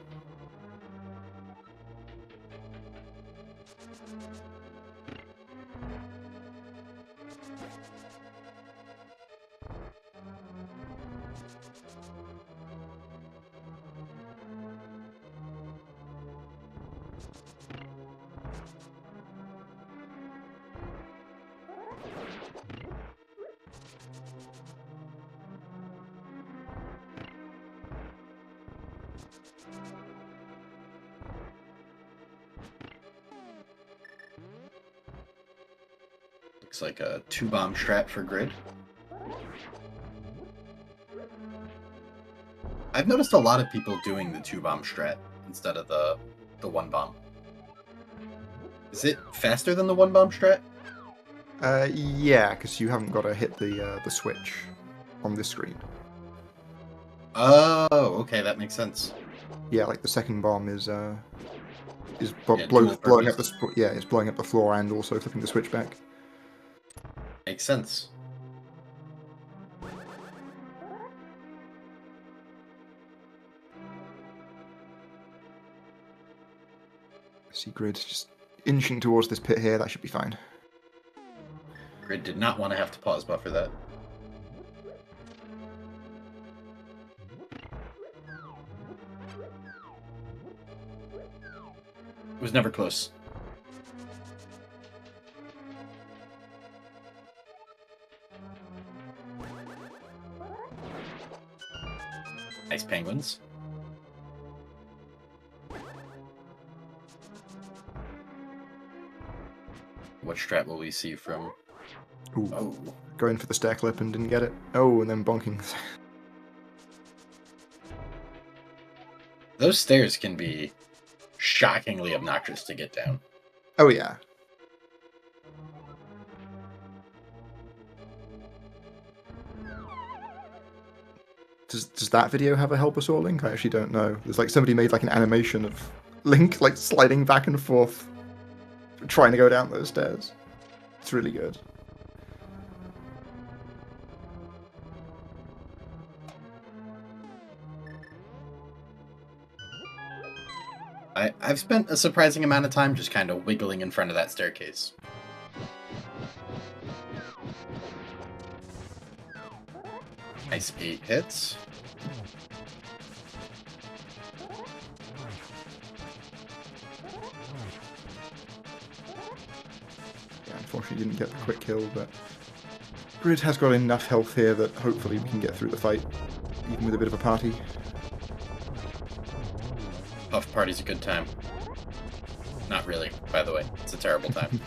Looks like a 2-bomb strat for Grid. I've noticed a lot of people doing the 2-bomb strat instead of the 1-bomb. Is it faster than the 1-bomb strat? Yeah, because you haven't got to hit the switch on this screen. Oh, okay, that makes sense. Yeah, like the second bomb is dual blowing up purpose. it's blowing up the floor and also flipping the switch back. Makes sense. See Grid just inching towards this pit here. That should be fine. Grid did not want to have to pause buffer that. It was never close. Nice penguins. What strat will we see from... Ooh, Oh, going for the stair clip and didn't get it. Oh, and then bonking. those stairs can be shockingly obnoxious to get down. Oh yeah. Does that video have a help us all link? I actually don't know. There's like somebody made like an animation of Link like sliding back and forth, trying to go down those stairs. It's really good. I've spent a surprising amount of time just kind of wiggling in front of that staircase. Nice 8 hits. Yeah, unfortunately didn't get the quick kill, but Grid has got enough health here that hopefully we can get through the fight, even with a bit of a party. Puff party's a good time. Not really, by the way. It's a terrible time.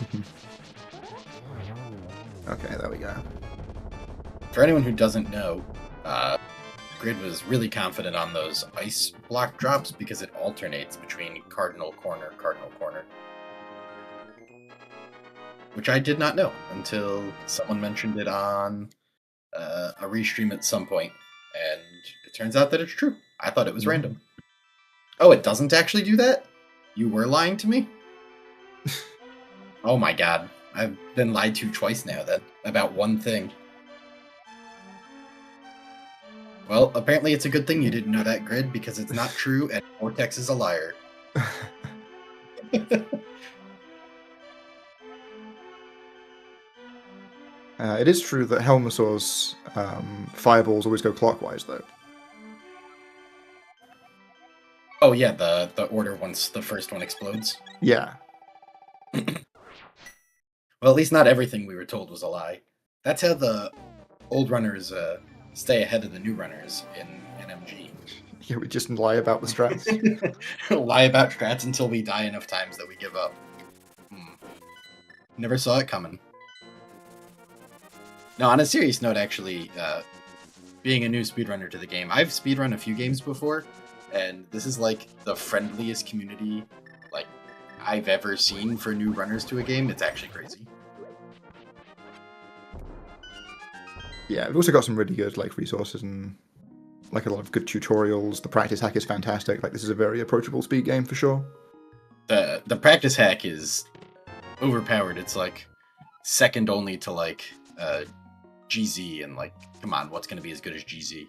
Okay, there we go. For anyone who doesn't know, Grid was really confident on those ice block drops because it alternates between cardinal corner, which I did not know until someone mentioned it on a restream at some point, and it turns out that it's true. I thought it was random. Oh, it doesn't actually do that? You were lying to me? Oh my god. I've been lied to twice now then about one thing. Well, apparently it's a good thing you didn't know that, Grid, because it's not true and Vortex is a liar. It is true that Helmasaur's fireballs always go clockwise, though. Oh yeah, the order once the first one explodes. Yeah. Well, at least not everything we were told was a lie. That's how the old runners stay ahead of the new runners in NMG. Yeah, we just lie about the strats. Lie about strats until we die enough times that we give up. Never saw it coming. No, on a serious note, actually, being a new speedrunner to the game, I've speedrun a few games before, and this is like the friendliest community like I've ever seen for new runners to a game. It's actually crazy. Yeah, we've also got some really good like resources and like a lot of good tutorials. The practice hack is fantastic. Like this is a very approachable speed game for sure. The practice hack is overpowered. It's like second only to like GZ, and like, come on, what's gonna be as good as GZ?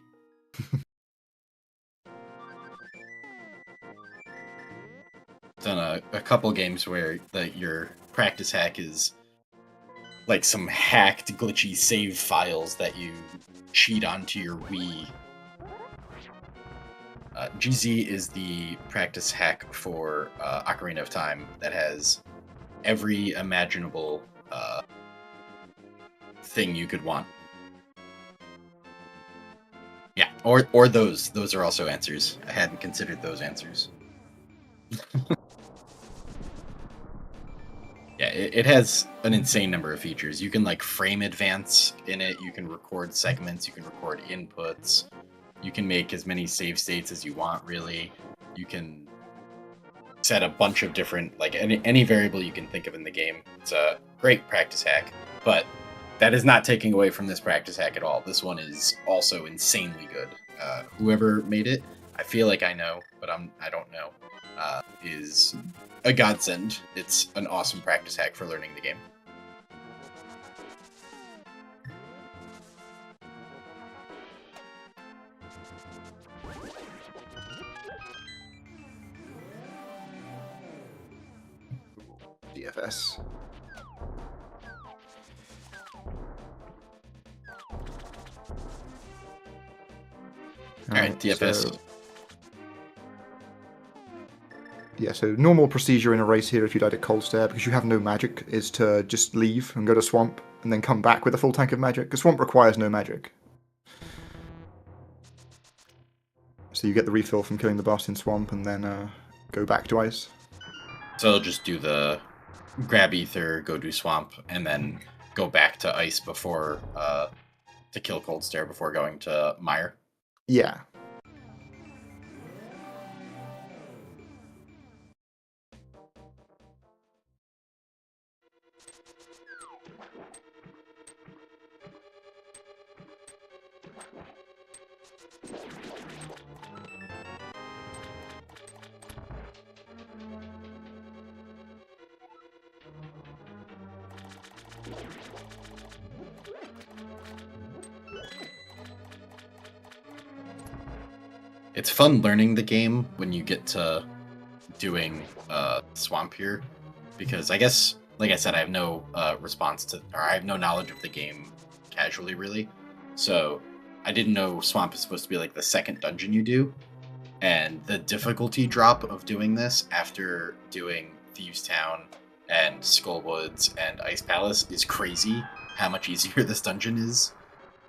Done a couple games where your practice hack is like some hacked, glitchy save files that you cheat onto your Wii. GZ is the practice hack for Ocarina of Time that has every imaginable thing you could want. Yeah, or those are also answers. I hadn't considered those answers. Yeah, it has an insane number of features. You can like frame advance in it, you can record segments, you can record inputs, you can make as many save states as you want, really. You can set a bunch of different, like any variable you can think of in the game. It's a great practice hack, but that is not taking away from this practice hack at all. This one is also insanely good. Whoever made it, I feel like I know, but I don't know, is a godsend. It's an awesome practice hack for learning the game. DFS. Alright, DFS. So normal procedure in a race here if you died at Cold Stare, because you have no magic, is to just leave and go to Swamp, and then come back with a full tank of magic, because Swamp requires no magic. So you get the refill from killing the boss in Swamp, and then go back to Ice. So I'll just do the grab Ether, go do Swamp, and then go back to Ice before, to kill Cold Stare before going to Mire. Yeah. It's fun learning the game when you get to doing Swamp here, because I guess, like I said, I have no response to, or I have no knowledge of the game casually, really. So I didn't know Swamp is supposed to be like the second dungeon you do, and the difficulty drop of doing this after doing Thieves Town and Skullwoods and Ice Palace is crazy. How much easier this dungeon is,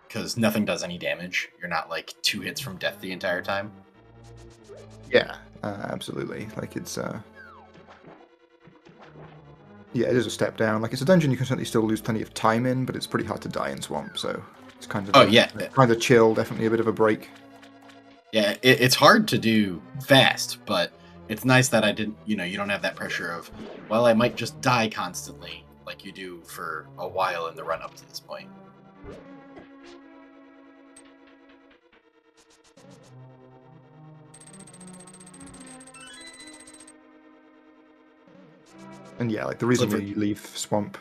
because nothing does any damage. You're not like 2 hits from death the entire time. Yeah, absolutely. Like it's yeah, it is a step down. Like it's a dungeon you can certainly still lose plenty of time in, but it's pretty hard to die in Swamp, so it's kind of kind of chill, definitely a bit of a break. Yeah, it's hard to do fast, but it's nice that I didn't, you don't have that pressure of, well, I might just die constantly, like you do for a while in the run up to this point. And yeah, like the reason we leave Swamp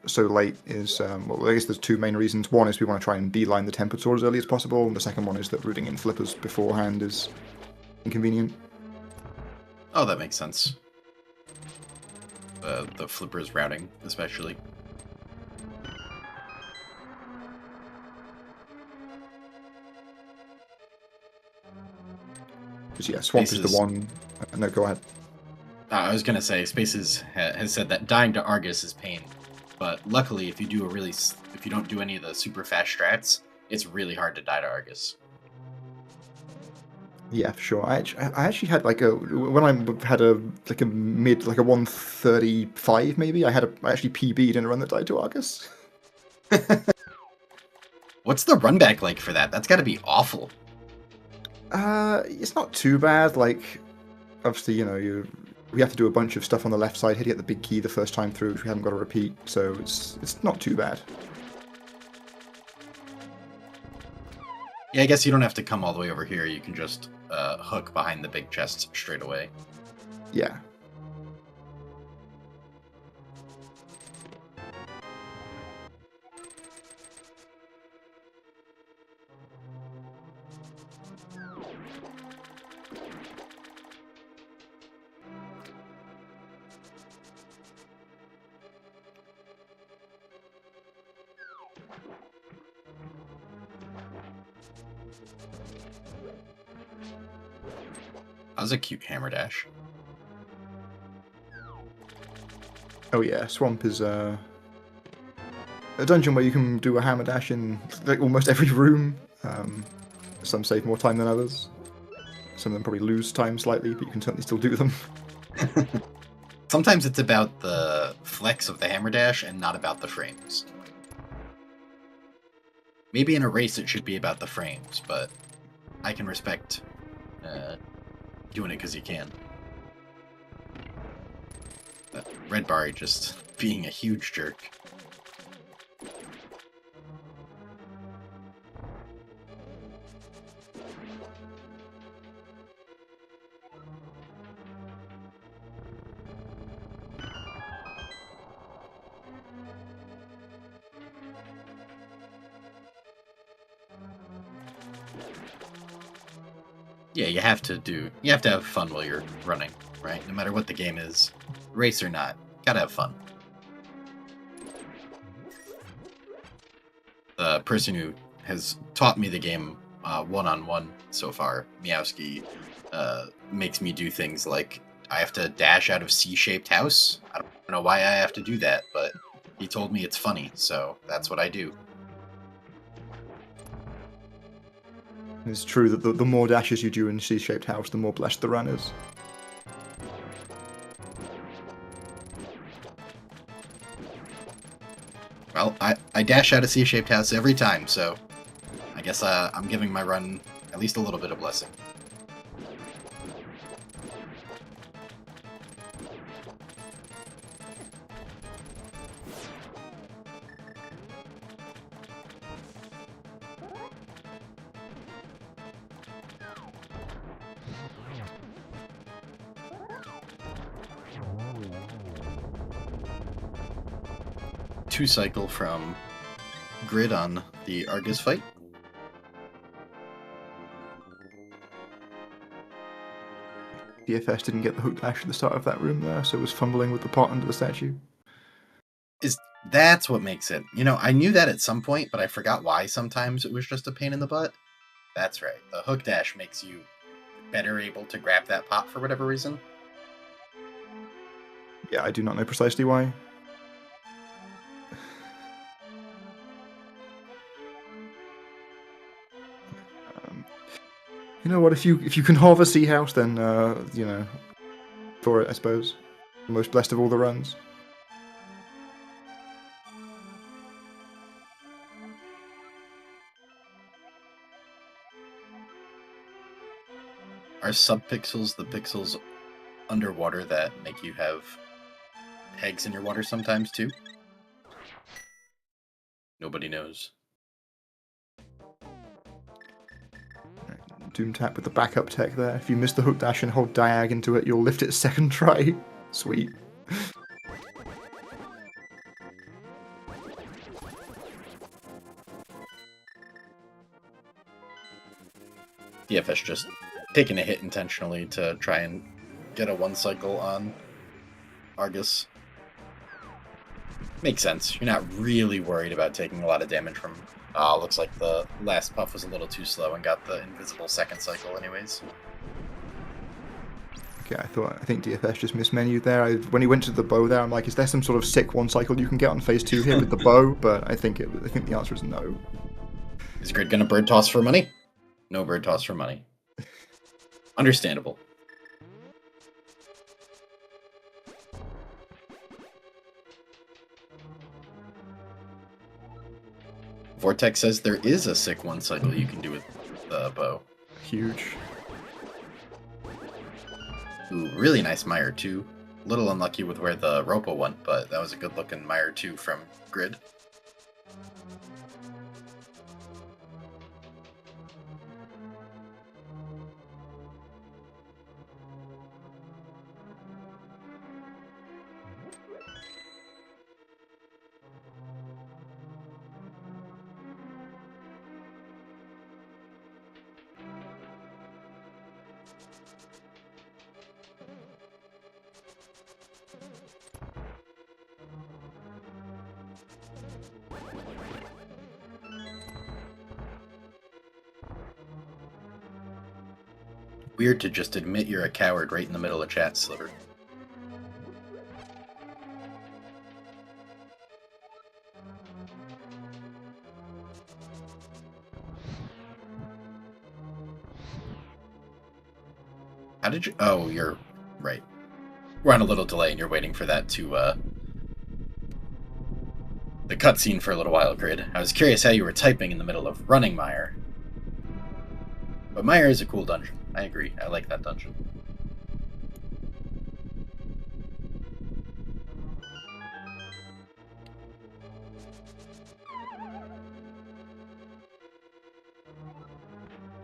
so late is, well, I guess there's two main reasons. One is we want to try and beeline the tempered sword as early as possible, and the second one is that rooting in flippers beforehand is inconvenient. Oh, that makes sense. The flippers routing, especially. Because yeah, Swamp is the one. No, go ahead. I was gonna say, Spaces has said that dying to Argus is pain, but luckily, if you don't do any of the super fast strats, it's really hard to die to Argus. Yeah, for sure. I actually had like when I had a mid, like a 135 maybe. I actually PB'd in a run that died to Argus. What's the run back like for that? That's got to be awful. It's not too bad. Like, obviously, you know, we have to do a bunch of stuff on the left side, hit the big key the first time through, which we haven't got to repeat. So it's not too bad. Yeah, I guess you don't have to come all the way over here. You can just hook behind the big chest straight away. Yeah. That was a cute hammer dash. Oh yeah, Swamp is a dungeon where you can do a hammer dash in like almost every room. Some save more time than others. Some of them probably lose time slightly, but you can certainly still do them. Sometimes it's about the flex of the hammer dash and not about the frames. Maybe in a race it should be about the frames, but I can respect doing it because you can. That red bar just being a huge jerk. Yeah, you have to have fun while you're running, right? No matter what the game is, race or not, gotta have fun. The person who has taught me the game one-on-one so far, Meowski, makes me do things like I have to dash out of C-shaped house. I don't know why I have to do that, but he told me it's funny, so that's what I do. It's true that the more dashes you do in C-shaped house, the more blessed the run is. Well, I dash out of C-shaped house every time, so I guess I'm giving my run at least a little bit of blessing. Two cycle from Grid on the Argus fight. DFS didn't get the hook dash at the start of that room there, so it was fumbling with the pot under the statue. That's what makes it. You know, I knew that at some point, but I forgot why sometimes it was just a pain in the butt. That's right. The hook dash makes you better able to grab that pot for whatever reason. Yeah, I do not know precisely why. You know what? If you can halve a sea house, then you know, for it, I suppose. The most blessed of all the runs. Are subpixels the pixels underwater that make you have pegs in your water sometimes too? Nobody knows. Doom tap with the backup tech there. If you miss the hook dash and hold diag into it, you'll lift it second try. Sweet. DFS just taking a hit intentionally to try and get a 1 cycle on Argus. Makes sense. You're not really worried about taking a lot of damage from... looks like the last puff was a little too slow and got the invisible 2nd cycle anyways. Okay, I think DFS just mismenued there. When he went to the bow there, I'm like, is there some sort of sick 1 cycle you can get on phase 2 here with the bow? But I think the answer is no. Is Grid gonna bird toss for money? No bird toss for money. Understandable. Vortex says there is a sick 1 cycle you can do with the bow. Huge. Ooh, really nice Mire 2. A little unlucky with where the Ropo went, but that was a good looking Mire 2 from Grid. Weird to just admit you're a coward right in the middle of chat, Sliver. How did you... Oh, you're right. We're on a little delay and you're waiting for that to, the cutscene for a little while, Grid. I was curious how you were typing in the middle of running Mire. But Mire is a cool dungeon. I agree. I like that dungeon.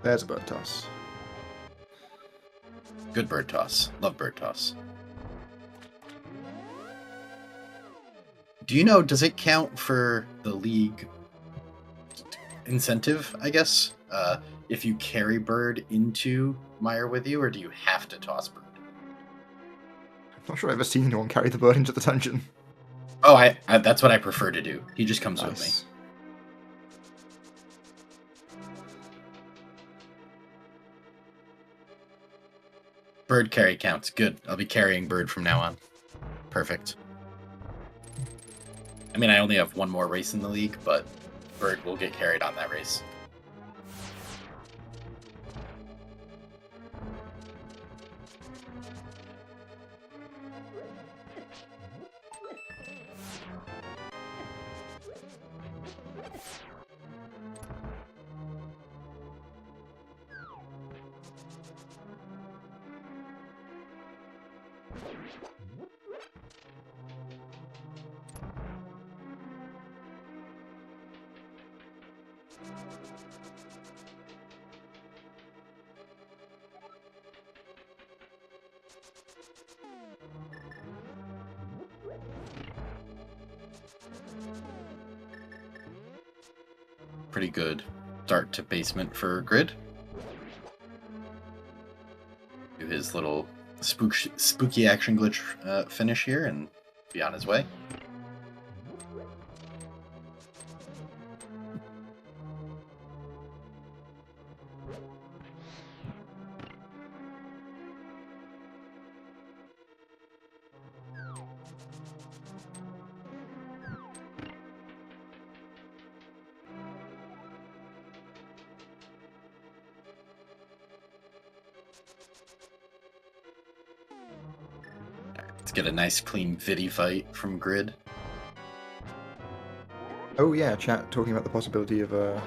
There's a bird toss. Good bird toss. Love bird toss. Do you know, does it count for the league incentive, I guess? If you carry bird into Mire with you, or do you have to toss bird? I'm not sure I've ever seen anyone carry the bird into the dungeon. Oh, I that's what I prefer to do. He just comes with me. Bird carry counts. Good. I'll be carrying bird from now on. Perfect. I mean, I only have 1 more race in the league, but bird will get carried on that race. Pretty good start to basement for Grid. Do his little spooky action glitch finish here and be on his way. Let's get a nice clean Vidi fight from Grid. Oh yeah, chat talking about the possibility of a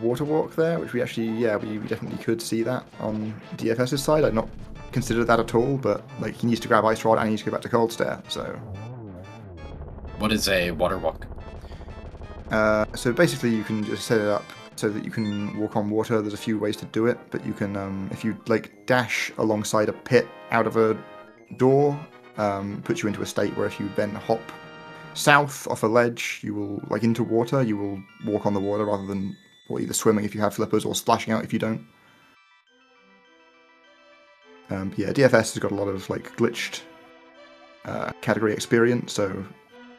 water walk there, which we actually, yeah, we definitely could see that on DFS's side. I'd not considered that at all, but like he needs to grab Ice Rod and he needs to go back to Cold Stare, so. What is a water walk? So basically you can just set it up so that you can walk on water. There's a few ways to do it, but you can, if you like dash alongside a pit out of a door, puts you into a state where if you then hop south off a ledge, you will, like into water, you will walk on the water rather than, or either swimming if you have flippers or splashing out if you don't. But yeah, DFS has got a lot of like glitched category experience, so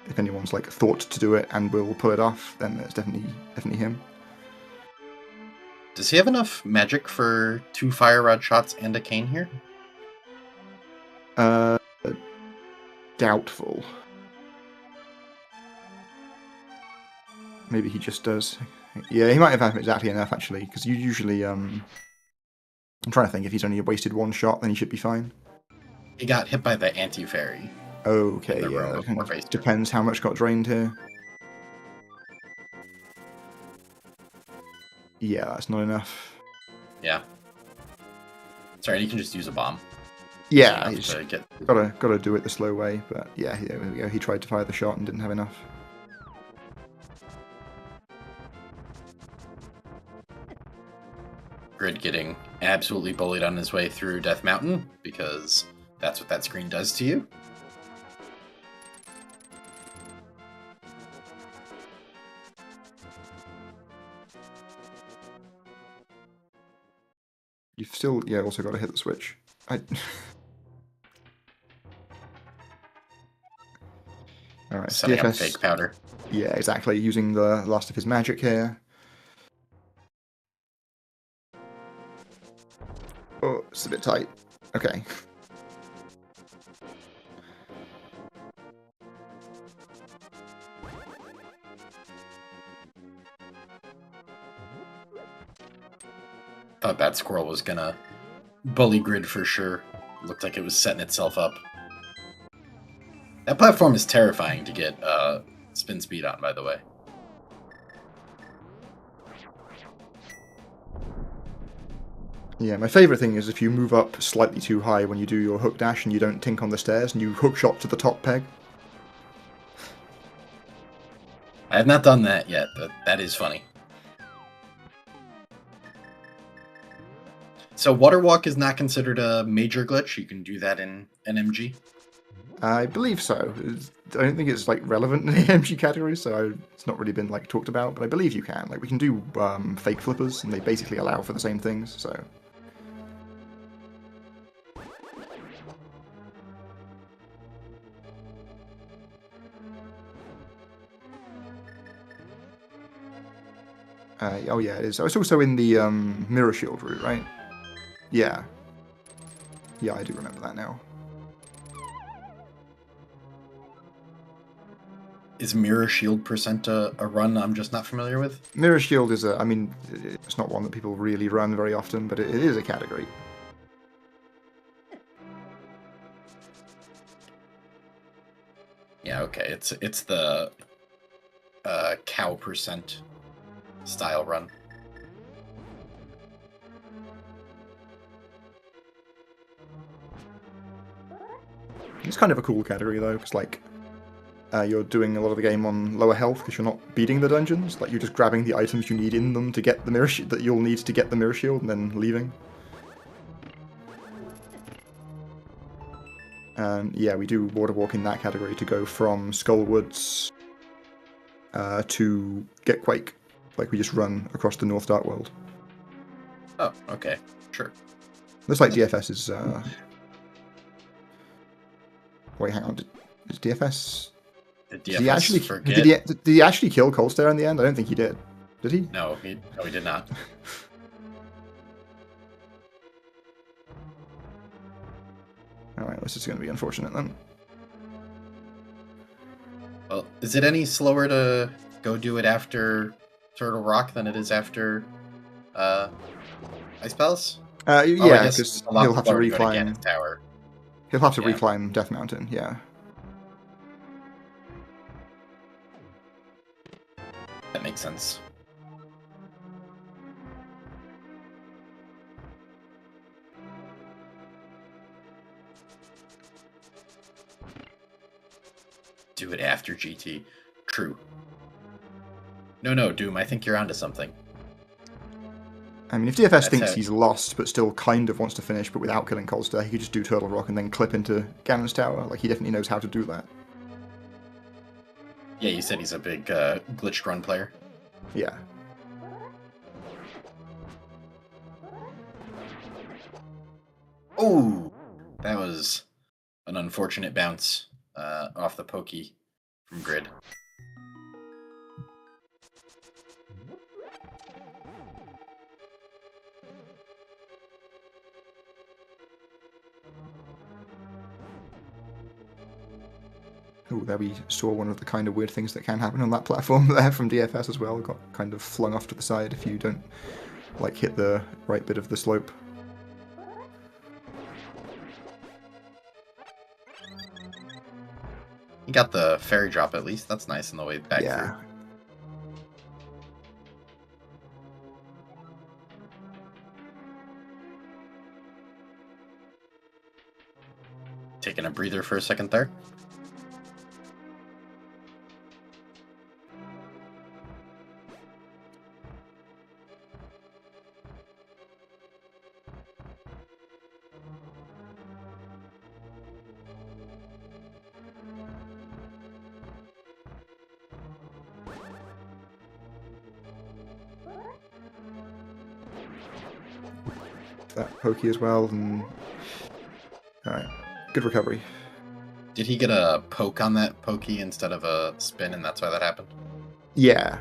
if anyone's like thought to do it and will pull it off, then it's definitely him. Does he have enough magic for 2 fire rod shots and a cane here? Doubtful. Maybe he just does. Yeah, he might have exactly enough actually, because you usually I'm trying to think, if he's only wasted 1 shot, then he should be fine. He got hit by the anti-fairy. Okay, The yeah, row that of kind Warface. of depends how much got drained here. Yeah, that's not enough. Yeah. Sorry, you can just use a bomb. Yeah, Enough he's to get... gotta do it the slow way, but yeah, there we go. He tried to fire the shot and didn't have enough. Grid getting absolutely bullied on his way through Death Mountain, because that's what that screen does to you. You've still, yeah, also got to hit the switch. Alright, Setting up DFS. fake powder. Yeah, exactly. Using the last of his magic here. Oh, it's a bit tight. Okay. Thought that squirrel was gonna bully Grid for sure. Looked like it was setting itself up. That platform is terrifying to get spin speed on, by the way. Yeah, my favourite thing is if you move up slightly too high when you do your hook dash and you don't tink on the stairs and you hook shot to the top peg. I have not done that yet, but that is funny. So water walk is not considered a major glitch. You can do that in NMG. I believe so. I don't think it's like relevant in the NMG category, so it's not really been like talked about. But I believe you can. Like we can do fake flippers, and they basically allow for the same things. So. Oh yeah, it is. Oh, it's also in the mirror shield route, right? Yeah. Yeah, I do remember that now. Is mirror shield percent a run I'm just not familiar with? Mirror shield is I mean, it's not one that people really run very often, but it is a category. Yeah, okay. It's the cow percent style run. It's kind of a cool category though, because like you're doing a lot of the game on lower health because you're not beating the dungeons. Like you're just grabbing the items you need in them to get the mirror that you'll need to get the mirror shield, and then leaving. Yeah, we do water walk in that category to go from Skullwoods to Get Quake. Like we just run across the North Dark World. Oh, okay, sure. Looks like DFS is. Wait, hang on. Is DFS? Did Did he actually forget? did he actually kill Colstair in the end? I don't think he did. Did he? No, he did not. Alright, this is going to be unfortunate then. Well, is it any slower to go do it after Turtle Rock than it is after Ice Palace? Yeah, guess because a lot he'll have to slower go reclimb. Ganon's Tower. He'll have to Yeah. reclimb Death Mountain. Yeah. That makes sense. Do it after GT. True. No, Doom, I think you're onto something. I mean, if DFS That's thinks it. he's lost but still kind of wants to finish, but without killing Colstair, he could just do Turtle Rock and then clip into Ganon's Tower. Like he definitely knows how to do that. Yeah, you said he's a big glitched run player. Yeah. Oh, That was an unfortunate bounce off the pokey from Grid. Oh, there we saw one of the kind of weird things that can happen on that platform there from DFS as well. Got kind of flung off to the side if you don't like hit the right bit of the slope. He got the fairy drop at least. That's nice on the way back Yeah. through. Taking a breather for a second there. That pokey as well, and alright. Good recovery. Did he get a poke on that pokey instead of a spin, and that's why that happened? Yeah.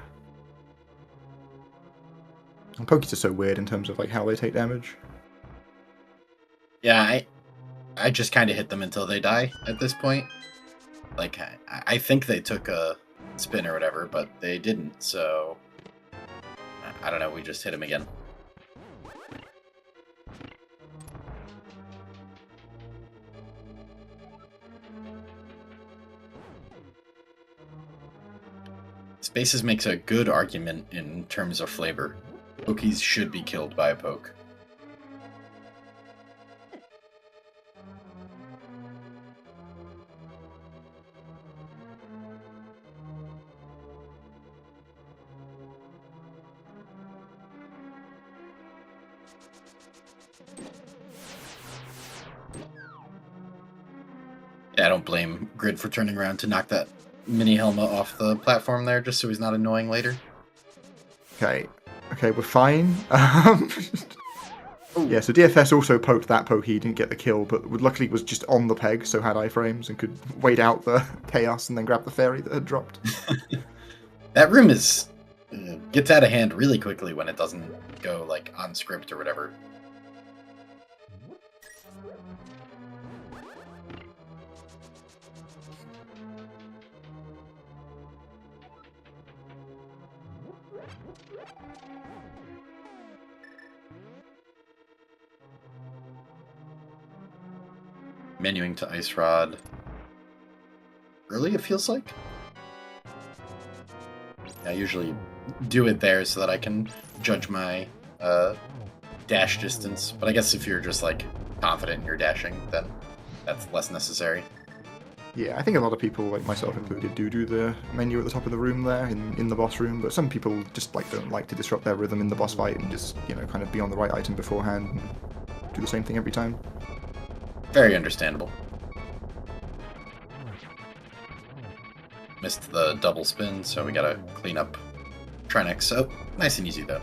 And pokies are so weird in terms of like how they take damage. Yeah, I just kind of hit them until they die at this point. Like, I think they took a spin or whatever, but they didn't, so... I don't know, we just hit him again. Spaces makes a good argument in terms of flavor. Pokies should be killed by a poke. Yeah, I don't blame Grid for turning around to knock that mini Helma off the platform there, just so he's not annoying later. Okay, we're fine. Yeah, so DFS also poked that pokey, he didn't get the kill, but luckily it was just on the peg, so had iframes and could wait out the chaos and then grab the fairy that had dropped. That room is gets out of hand really quickly when it doesn't go like on script or whatever. Menuing to Ice Rod. Early, it feels like? I usually do it there so that I can judge my dash distance, but I guess if you're just like confident in your dashing, then that's less necessary. Yeah, I think a lot of people, like myself included, do the menu at the top of the room there in the boss room, but some people just like don't like to disrupt their rhythm in the boss fight and just, you know, kind of be on the right item beforehand and do the same thing every time. Very understandable. Missed the double spin, so we gotta clean up Trinix. Oh, nice and easy though.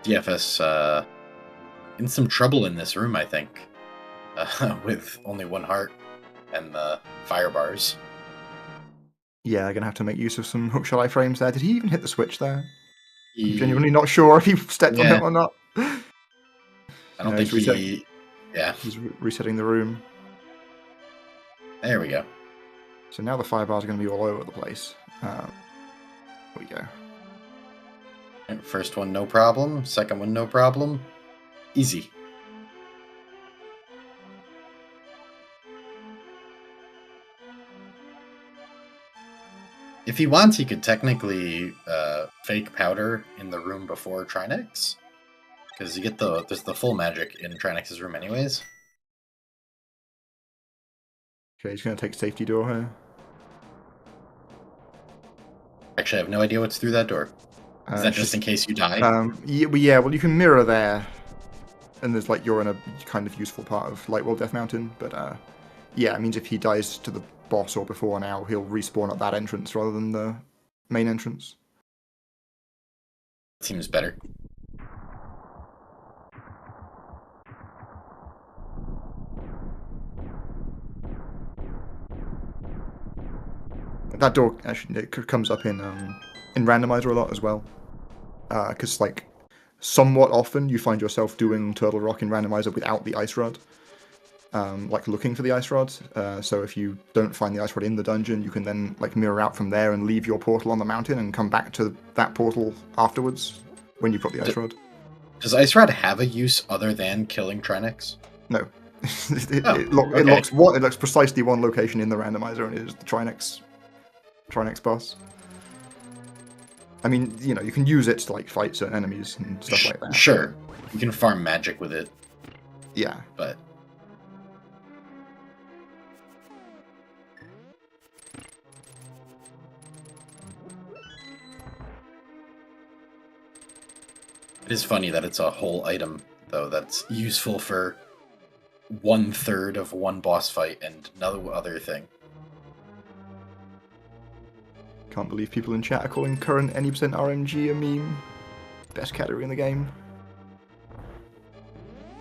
DFS in some trouble in this room, I think, with only one heart and the fire bars. Yeah, they're going to have to make use of some hookshot iframes there. Did he even hit the switch there? He, I'm genuinely not sure if he stepped on it or not. I don't think he... Yeah. He's resetting the room. There we go. So now the fire bars are going to be all over the place. There we go. First one, no problem. Second one, no problem. Easy. If he wants, he could technically fake powder in the room before Trinix, because you get there's the full magic in Trinix's room anyways. Okay, he's going to take safety door here. Actually, I have no idea what's through that door. Is that just in case you die? Yeah, well, you can mirror there, and there's like you're in a kind of useful part of Lightwell Death Mountain, but yeah, it means if he dies to the boss or before now, he'll respawn at that entrance rather than the main entrance. Seems better. That door actually comes up in randomizer a lot as well, because like somewhat often you find yourself doing Turtle Rock in randomizer without the ice rod, like looking for the ice rod. So if you don't find the ice rod in the dungeon, you can then like mirror out from there and leave your portal on the mountain and come back to that portal afterwards when you've got the ice rod. Does Ice Rod have a use other than killing Trinex? No. It okay. locks precisely one location in the randomizer, and it is the Trinex boss. I mean, you know, you can use it to like fight certain enemies and stuff like that. Sure, you can farm magic with it. Yeah, but it is funny that it's a whole item, though, that's useful for 1/3 of one boss fight and no other thing. can't believe people in chat are calling current any % RMG a meme. Best category in the game.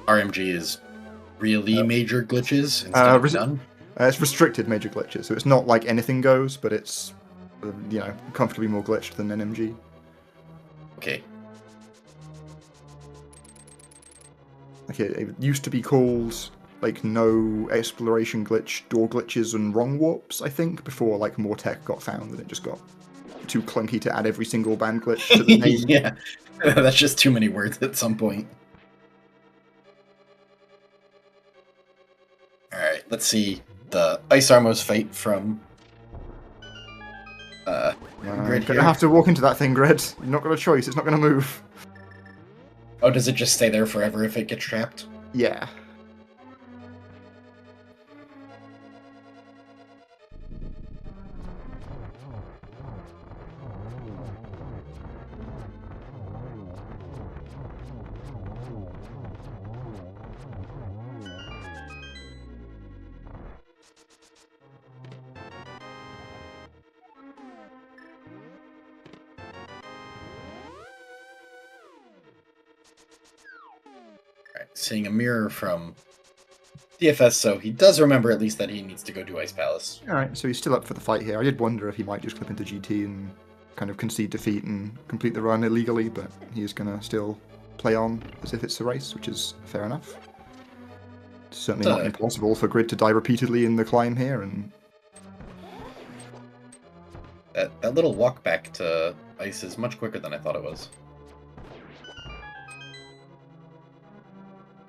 RMG is really major glitches instead of none? It's restricted major glitches, so it's not like anything goes, but it's, you know, comfortably more glitched than NMG. Okay. Like it used to be called like no exploration glitch, door glitches, and wrong warps, I think, before like more tech got found and it just got too clunky to add every single band glitch to the name. Yeah, that's just too many words at some point. Alright, let's see the Ice Armos fight from Grid You're here. gonna have to walk into that thing, Grid. You've not got a choice, it's not gonna move. Oh, does it just stay there forever if it gets trapped? Yeah. Seeing a mirror from DFS, so he does remember at least that he needs to go do Ice Palace. Alright, so he's still up for the fight here. I did wonder if he might just clip into GT and kind of concede defeat and complete the run illegally, but he is going to still play on as if it's a race, which is fair enough. It's certainly not impossible for Grid to die repeatedly in the climb here, and that little walk back to Ice is much quicker than I thought it was.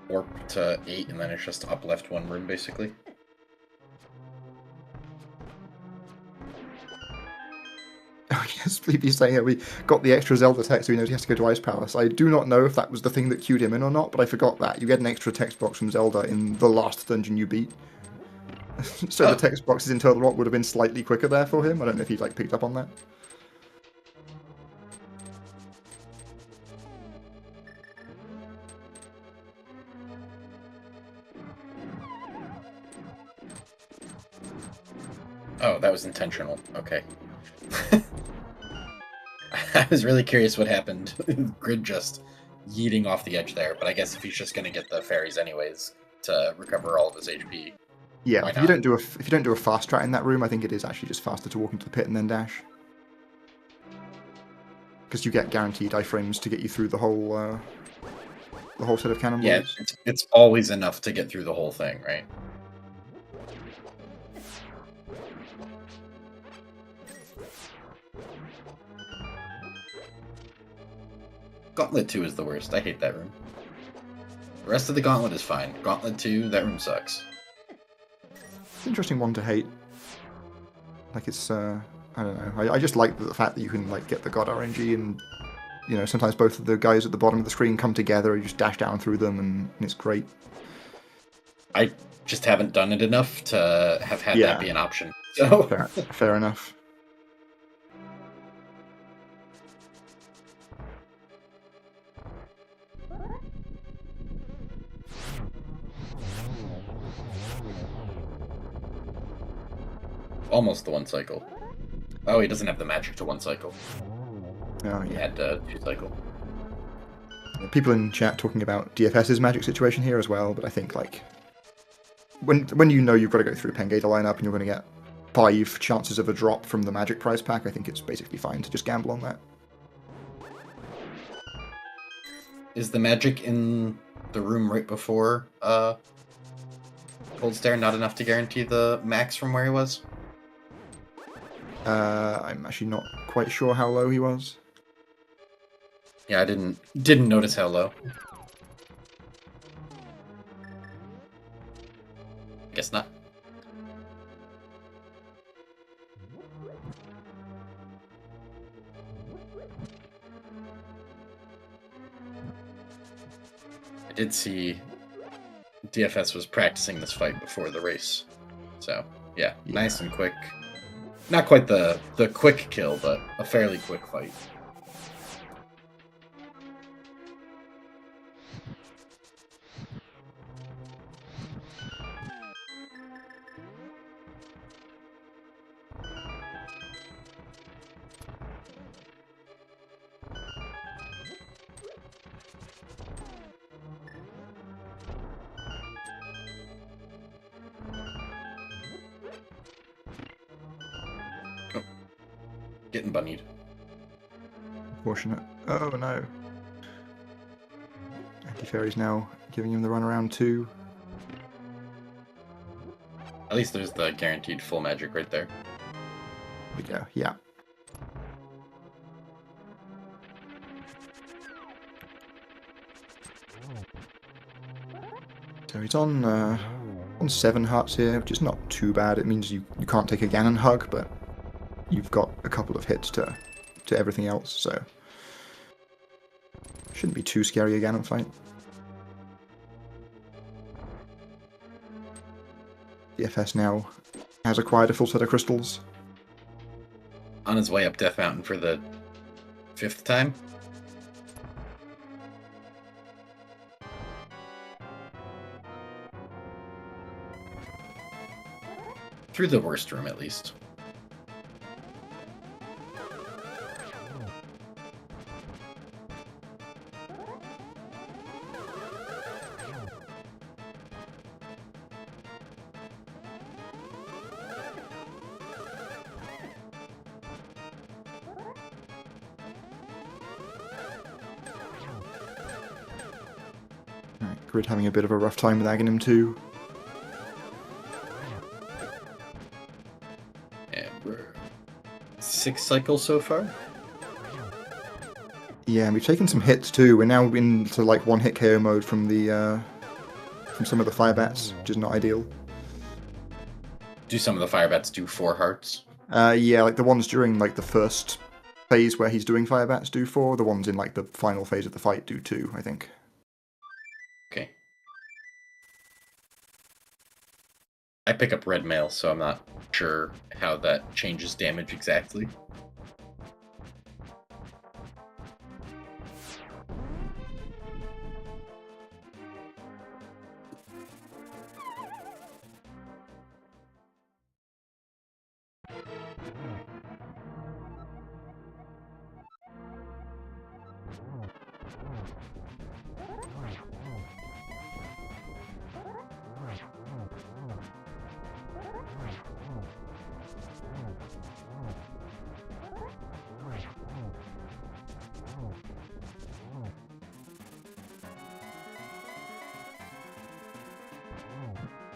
Warp to 8, and then it's just up left one room, basically. Oh yes, Bleepy's saying that we got the extra Zelda text, so he knows he has to go to Ice Palace. I do not know if that was the thing that queued him in or not, but I forgot that. You get an extra text box from Zelda in the last dungeon you beat. So the text boxes in Turtle Rock would have been slightly quicker there for him. I don't know if he like picked up on that. Oh, that was intentional. Okay. I was really curious what happened. Grid just yeeting off the edge there, but I guess if he's just going to get the fairies anyways to recover all of his HP. Yeah, if you don't do a fast strat in that room, I think it is actually just faster to walk into the pit and then dash. Because you get guaranteed iframes to get you through the whole set of cannonballs. Yeah, it's always enough to get through the whole thing, right? Gauntlet 2 is the worst. I hate that room. The rest of the Gauntlet is fine. Gauntlet 2, that room sucks. It's an interesting one to hate. Like it's, I don't know. I just like the fact that you can like get the God RNG and, you know, sometimes both of the guys at the bottom of the screen come together, you just dash down through them and it's great. I just haven't done it enough to have had that be an option. So fair enough. Almost the one cycle. Oh, he doesn't have the magic to one cycle. Oh, He yeah. had 2 cycle. People in chat talking about DFS's magic situation here as well, but I think, like, when you know you've got to go through a Pengator lineup and you're going to get 5 chances of a drop from the magic prize pack, I think it's basically fine to just gamble on that. Is the magic in the room right before Cold Stare not enough to guarantee the max from where he was? I'm actually not quite sure how low he was. Yeah, I didn't notice how low. Guess not. I did see DFS was practicing this fight before the race. So, yeah, nice and quick. Not quite the quick kill, but a fairly quick fight. Getting bunnied. Unfortunate. Oh no. Anti-Fairy's now giving him the run around too. At least there's the guaranteed full magic right there. There we go, yeah. So he's on 7 hearts here, which is not too bad. It means you can't take a Ganon hug, but you've got a couple of hits to everything else, so shouldn't be too scary a Ganon fight. DFS now has acquired a full set of crystals. On his way up Death Mountain for the 5th time. Through the worst room, at least. Alright, Grid having a bit of a rough time with Aghanim too. And we're 6 cycles so far. Yeah, and we've taken some hits too. We're now into like 1-hit KO mode from the from some of the fire bats, which is not ideal. Do some of the fire bats do 4 hearts? Yeah, like the ones during like the first phase where he's doing fire bats do 4. The ones in like the final phase of the fight do 2, I think. Okay. I pick up red mail, so I'm not sure how that changes damage exactly.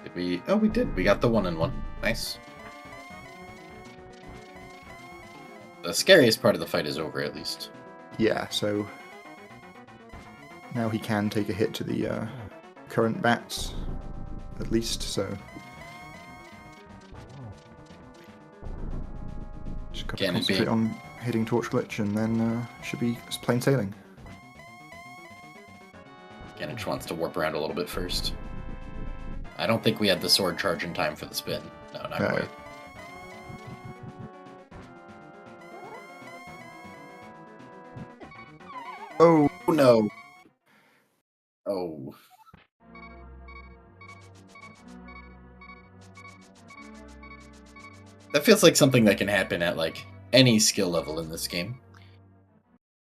Did we? Oh, we did. We got the 1-in-1. Nice. The scariest part of the fight is over, at least. Yeah, so now he can take a hit to the current bats, at least, so just got to Ganon concentrate being- on hitting Torch Glitch and then should be plain sailing. Ganon just wants to warp around a little bit first. I don't think we had the sword charge in time for the spin. No, not No. quite. Oh, Oh no. Oh. That feels like something that can happen at like any skill level in this game.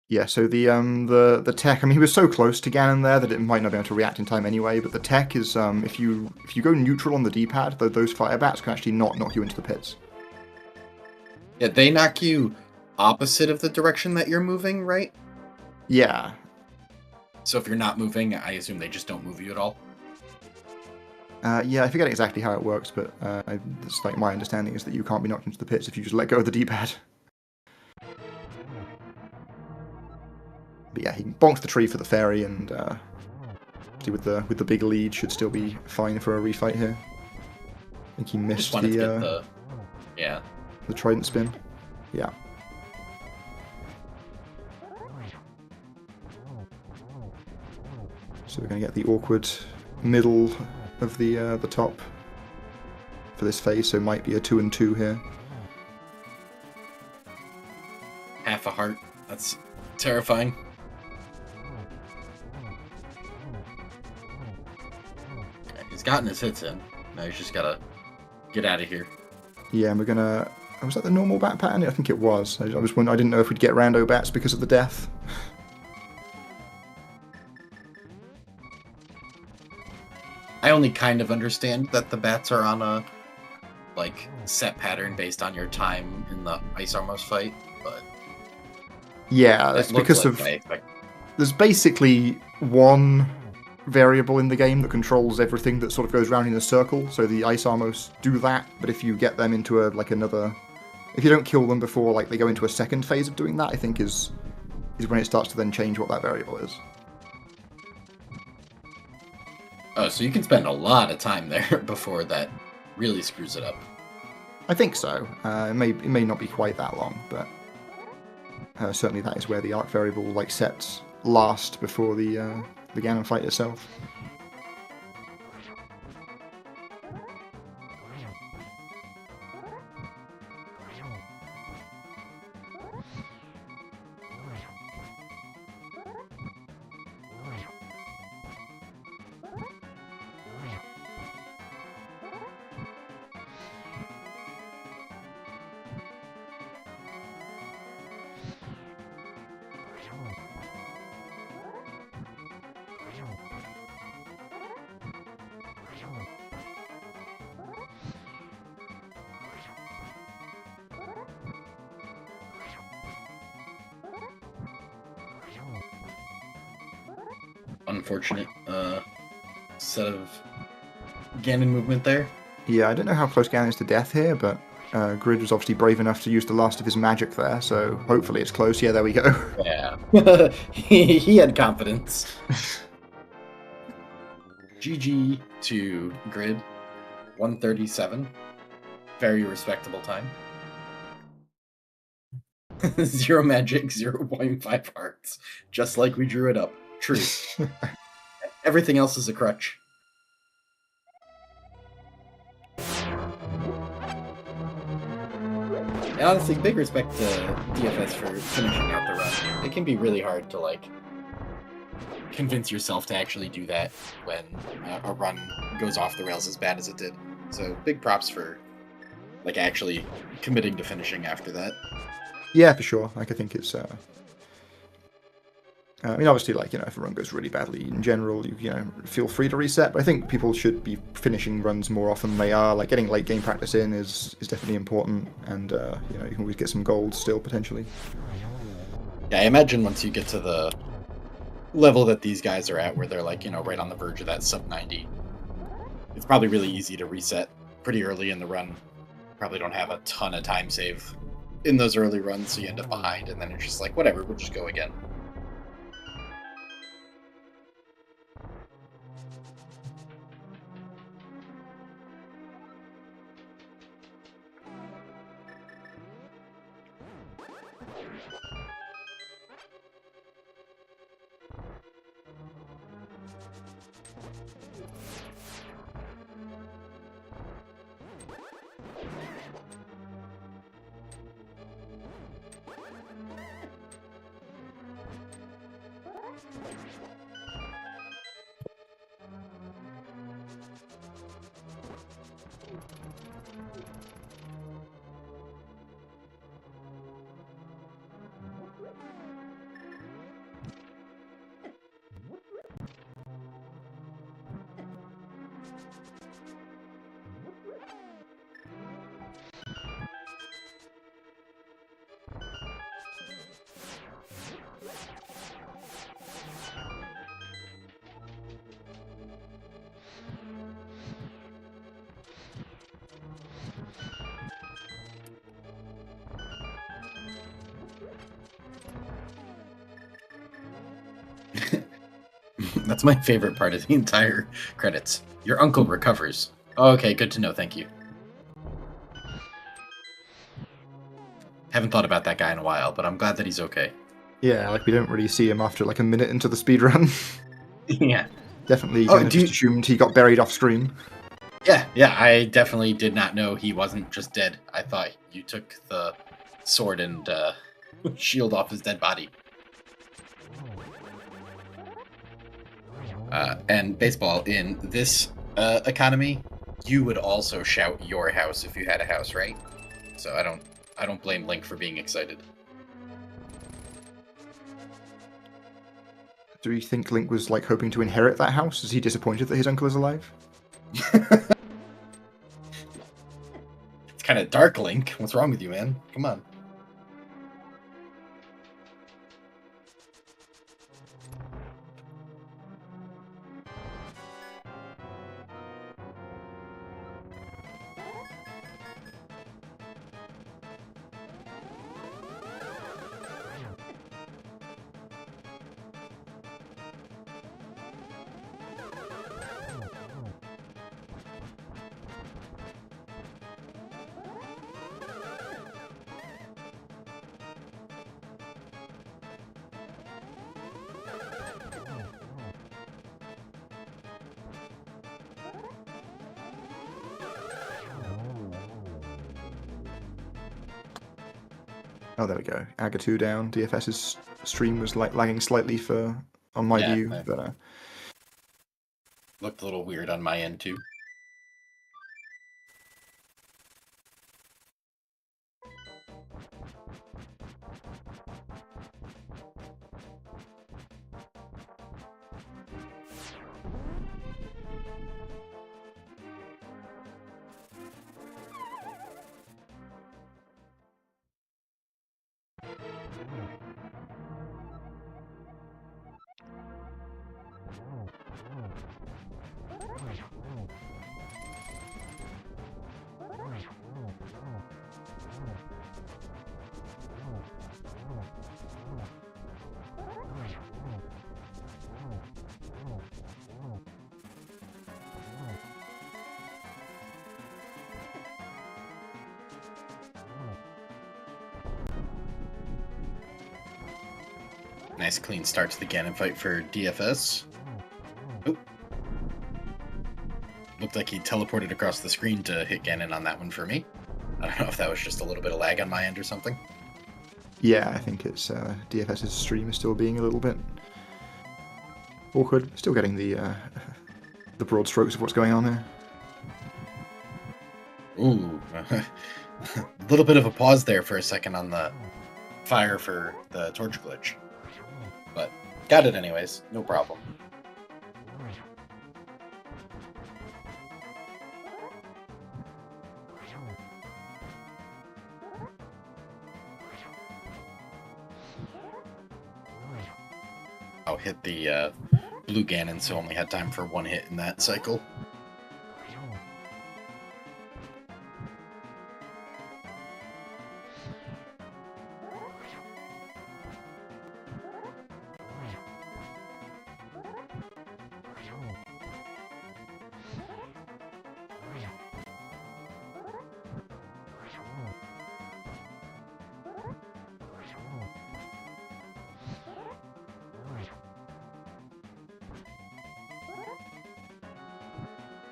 Yeah, so the tech. I mean, he was so close to Ganon there that it might not be able to react in time anyway. But the tech is if you go neutral on the D-pad, those fire bats can actually not knock you into the pits. Yeah, they knock you opposite of the direction that you're moving, right? Yeah. So if you're not moving, I assume they just don't move you at all. Yeah, I forget exactly how it works, but it's like my understanding is that you can't be knocked into the pits if you just let go of the D-pad. But yeah, he bonks the tree for the fairy, and with the big lead should still be fine for a refight here. I think he missed the trident spin. Yeah. So we're going to get the awkward middle of the top for this phase, so might be a 2 and 2 here. Half a heart. That's terrifying. Okay, he's gotten his hits in. Now he's just gotta get out of here. Yeah, and we're gonna. Was that the normal bat pattern? I think it was. I didn't know if we'd get rando bats because of the death. I only kind of understand that the bats are on a set pattern based on your time in the Ice Armos fight, but yeah, it's because of there's basically one variable in the game that controls everything that sort of goes around in a circle. So the Ice Armos do that, but if you get them into if you don't kill them before they go into a second phase of doing that, I think is when it starts to then change what that variable is. Oh, so you can spend a lot of time there before that really screws it up. I think so. It may not be quite that long, but certainly that is where the arc variable sets last before the Ganon fight itself. Unfortunate set of Ganon movement there. Yeah, I don't know how close Ganon is to death here, but Grid was obviously brave enough to use the last of his magic there, so hopefully it's close. Yeah, there we go. Yeah. he had confidence. GG to Grid. 137. Very respectable time. 0 magic, 0.5 hearts. Just like we drew it up. True. Everything else is a crutch. And honestly, big respect to DFS for finishing out the run. It can be really hard to convince yourself to actually do that when a run goes off the rails as bad as it did. So big props for actually committing to finishing after that. Yeah, for sure. I think it's. I mean, obviously, if a run goes really badly in general, you feel free to reset. But I think people should be finishing runs more often than they are. Getting late game practice in is definitely important, and you can always get some gold still potentially. Yeah, I imagine once you get to the level that these guys are at, where they're right on the verge of that sub 90, it's probably really easy to reset pretty early in the run. Probably don't have a ton of time save in those early runs, so you end up behind, and then it's just whatever, we'll just go again. That's my favorite part of the entire credits. Your uncle recovers. Okay, good to know, thank you. Haven't thought about that guy in a while, but I'm glad that he's okay. Yeah, like we don't really see him after like a minute into the speedrun. Yeah. Definitely kind of just assumed he got buried off screen. Yeah, I definitely did not know he wasn't just dead. I thought you took the sword and shield off his dead body. And baseball, in this economy, you would also shout your house if you had a house, right? So I don't blame Link for being excited. Do you think Link was like hoping to inherit that house? Is he disappointed that his uncle is alive? It's kind of dark, Link. What's wrong with you, man? Come on. Oh, there we go. Aga2 down. DFS's stream was like lagging slightly on my view, but looked a little weird on my end too. Nice clean start to the Ganon fight for DFS. Oh. Looked like he teleported across the screen to hit Ganon on that one for me. I don't know if that was just a little bit of lag on my end or something. Yeah, I think it's DFS's stream is still being a little bit awkward. Still getting the broad strokes of what's going on here. Ooh, a little bit of a pause there for a second on the fire for the torch glitch. But got it anyways, no problem. I'll hit the blue Ganon, so only had time for one hit in that cycle.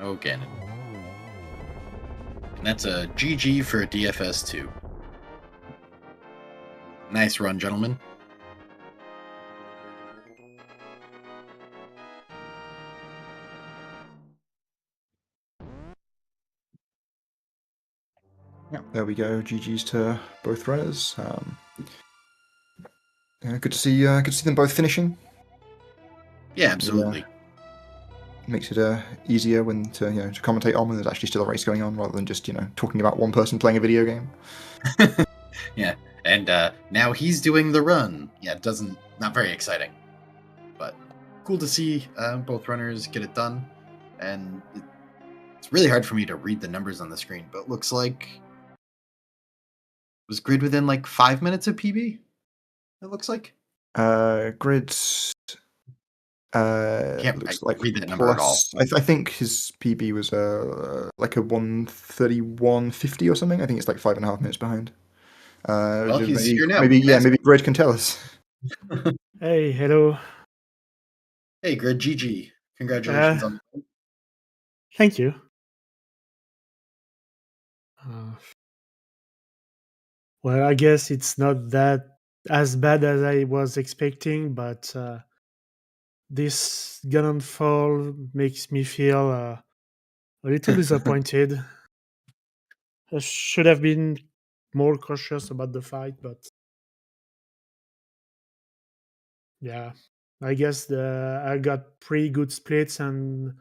Oh, Ganon. And that's a GG for DFS 2. Nice run, gentlemen. Yeah, there we go. GG's to both runners. Yeah, good to see them both finishing. Yeah, absolutely. Makes it easier when to commentate on when there's actually still a race going on, rather than just talking about one person playing a video game. Yeah, and now he's doing the run. Yeah, not very exciting, but cool to see both runners get it done. And it's really hard for me to read the numbers on the screen, but it looks like was Grid within like 5 minutes of PB? It looks like Grid's Can't Looks like read that number at all. plus. I think his PB was like a 1:31:50 or something. I think it's like 5.5 minutes behind. Well, he's maybe, here now. maybe yeah, Ask maybe Grid can tell us. Hey, hello. Hey, Grid, GG. Congratulations on Thank you. Well, I guess it's not that as bad as I was expecting, but this Gun Fall makes me feel a little disappointed. I should have been more cautious about the fight, but yeah, I guess I got pretty good splits and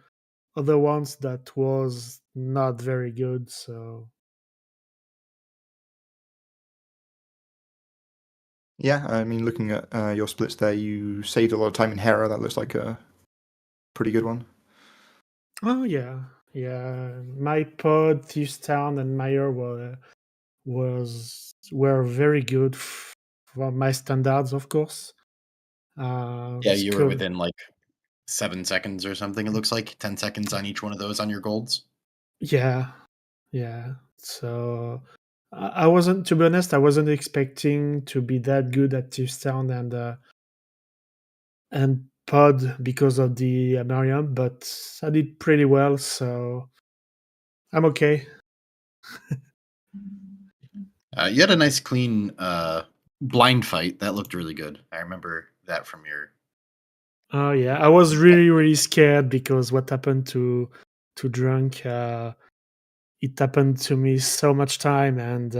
other ones that was not very good. So Yeah, I mean, looking at your splits there, you saved a lot of time in Hera. That looks like a pretty good one. oh yeah, my pod, Thieves Town, and Meyer were very good for my standards, of course. Yeah, you were within like 7 seconds or something, it looks like. 10 seconds on each one of those on your golds. Yeah. So I wasn't, to be honest, I wasn't expecting to be that good at Thieves Town and pod because of the Mariam, but I did pretty well, so I'm okay. You had a nice, clean blind fight. That looked really good. I remember that from your. Oh yeah, I was really scared because what happened to Drunk, it happened to me so much time, and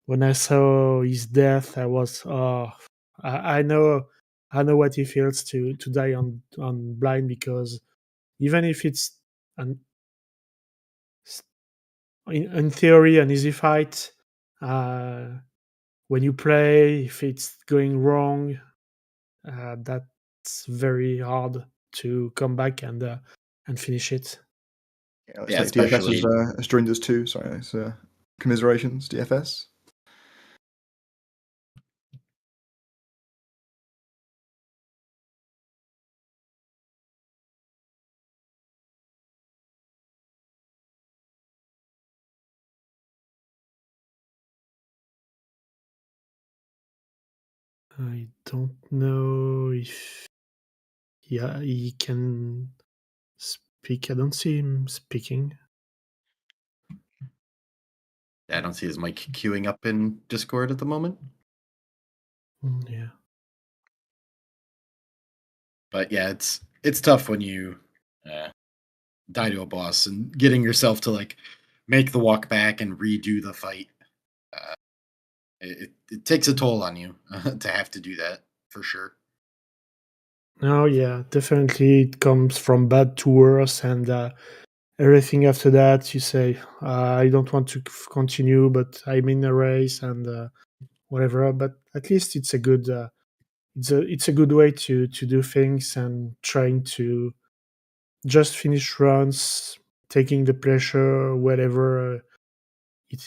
when I saw his death, I was I know what it feels to die on blind, because even if it's an in theory an easy fight, uh, when you play, if it's going wrong, that's very hard to come back and finish it. Yeah, looks Yeah, like DFS especially. has joined us too. Sorry, it's commiserations, DFS. I don't know if he can speak. I don't see him speaking. I don't see his mic queuing up in Discord at the moment. Yeah. But yeah, it's tough when you die to a boss and getting yourself to like make the walk back and redo the fight. It takes a toll on you to have to do that for sure. Oh yeah, definitely it comes from bad to worse, and everything after that you say, I don't want to continue, but I'm in a race and whatever. But at least it's a good it's a good way to do things, and trying to just finish runs, taking the pleasure whatever it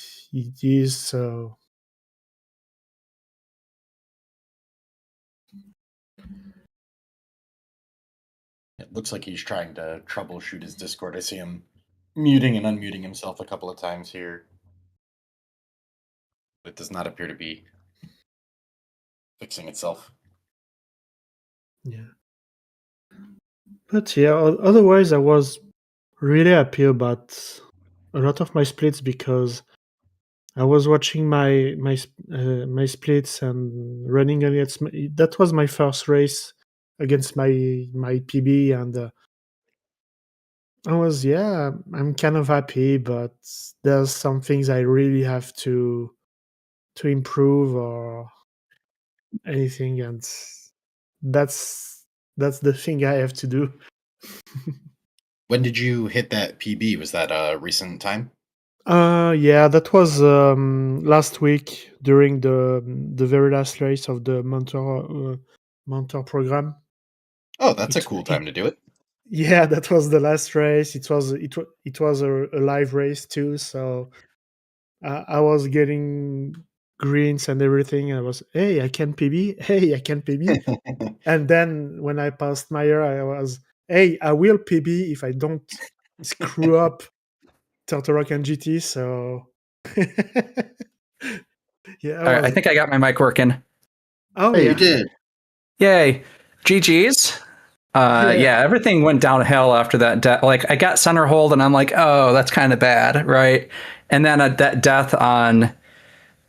is. So It looks like he's trying to troubleshoot his Discord. I see him muting and unmuting himself a couple of times here. It does not appear to be fixing itself. yeah. But yeah, otherwise I was really happy about a lot of my splits, because I was watching my splits and running against that was my first race against my PB, and I'm kind of happy, but there's some things I really have to improve or anything, and that's the thing I have to do. When did you hit that PB? Was that a recent time? Yeah, that was last week during the very last race of the mentor program. Oh, that's a cool time to do it. Yeah, that was the last race. It was a live race too, so I was getting greens and everything. And I was, hey, I can PB. Hey, I can PB. And then when I passed Meyer, I was, hey, I will PB if I don't screw up Turtle Rock and GT. So yeah, All right, I think I got my mic working. Oh Hey, yeah, You did. Yay. GG's. Yeah, everything went downhill after that. Like, I got center hold, and I'm like, oh, that's kind of bad, right? And then that death on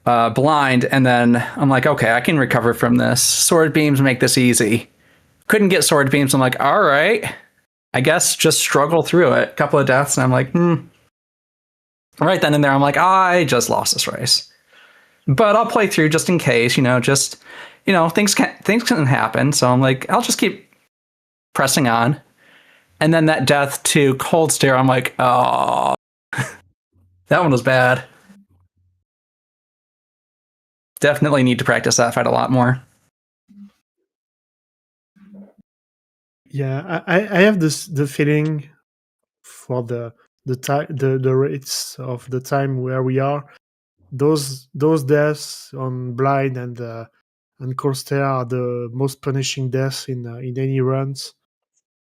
blind, and then I'm like, okay, I can recover from this. Sword beams make this easy. Couldn't get sword beams. I'm like, all right, I guess just struggle through it. A couple of deaths, and I'm like, Right then and there, I'm like, I just lost this race. But I'll play through just in case, things can happen. So I'm like, I'll just keep pressing on. And then that death to Cold Stare, I'm like, oh, that one was bad. Definitely need to practice that fight a lot more. yeah. I have the feeling for the rates of the time where we are. Those deaths on blind and Corsair are the most punishing deaths in any runs.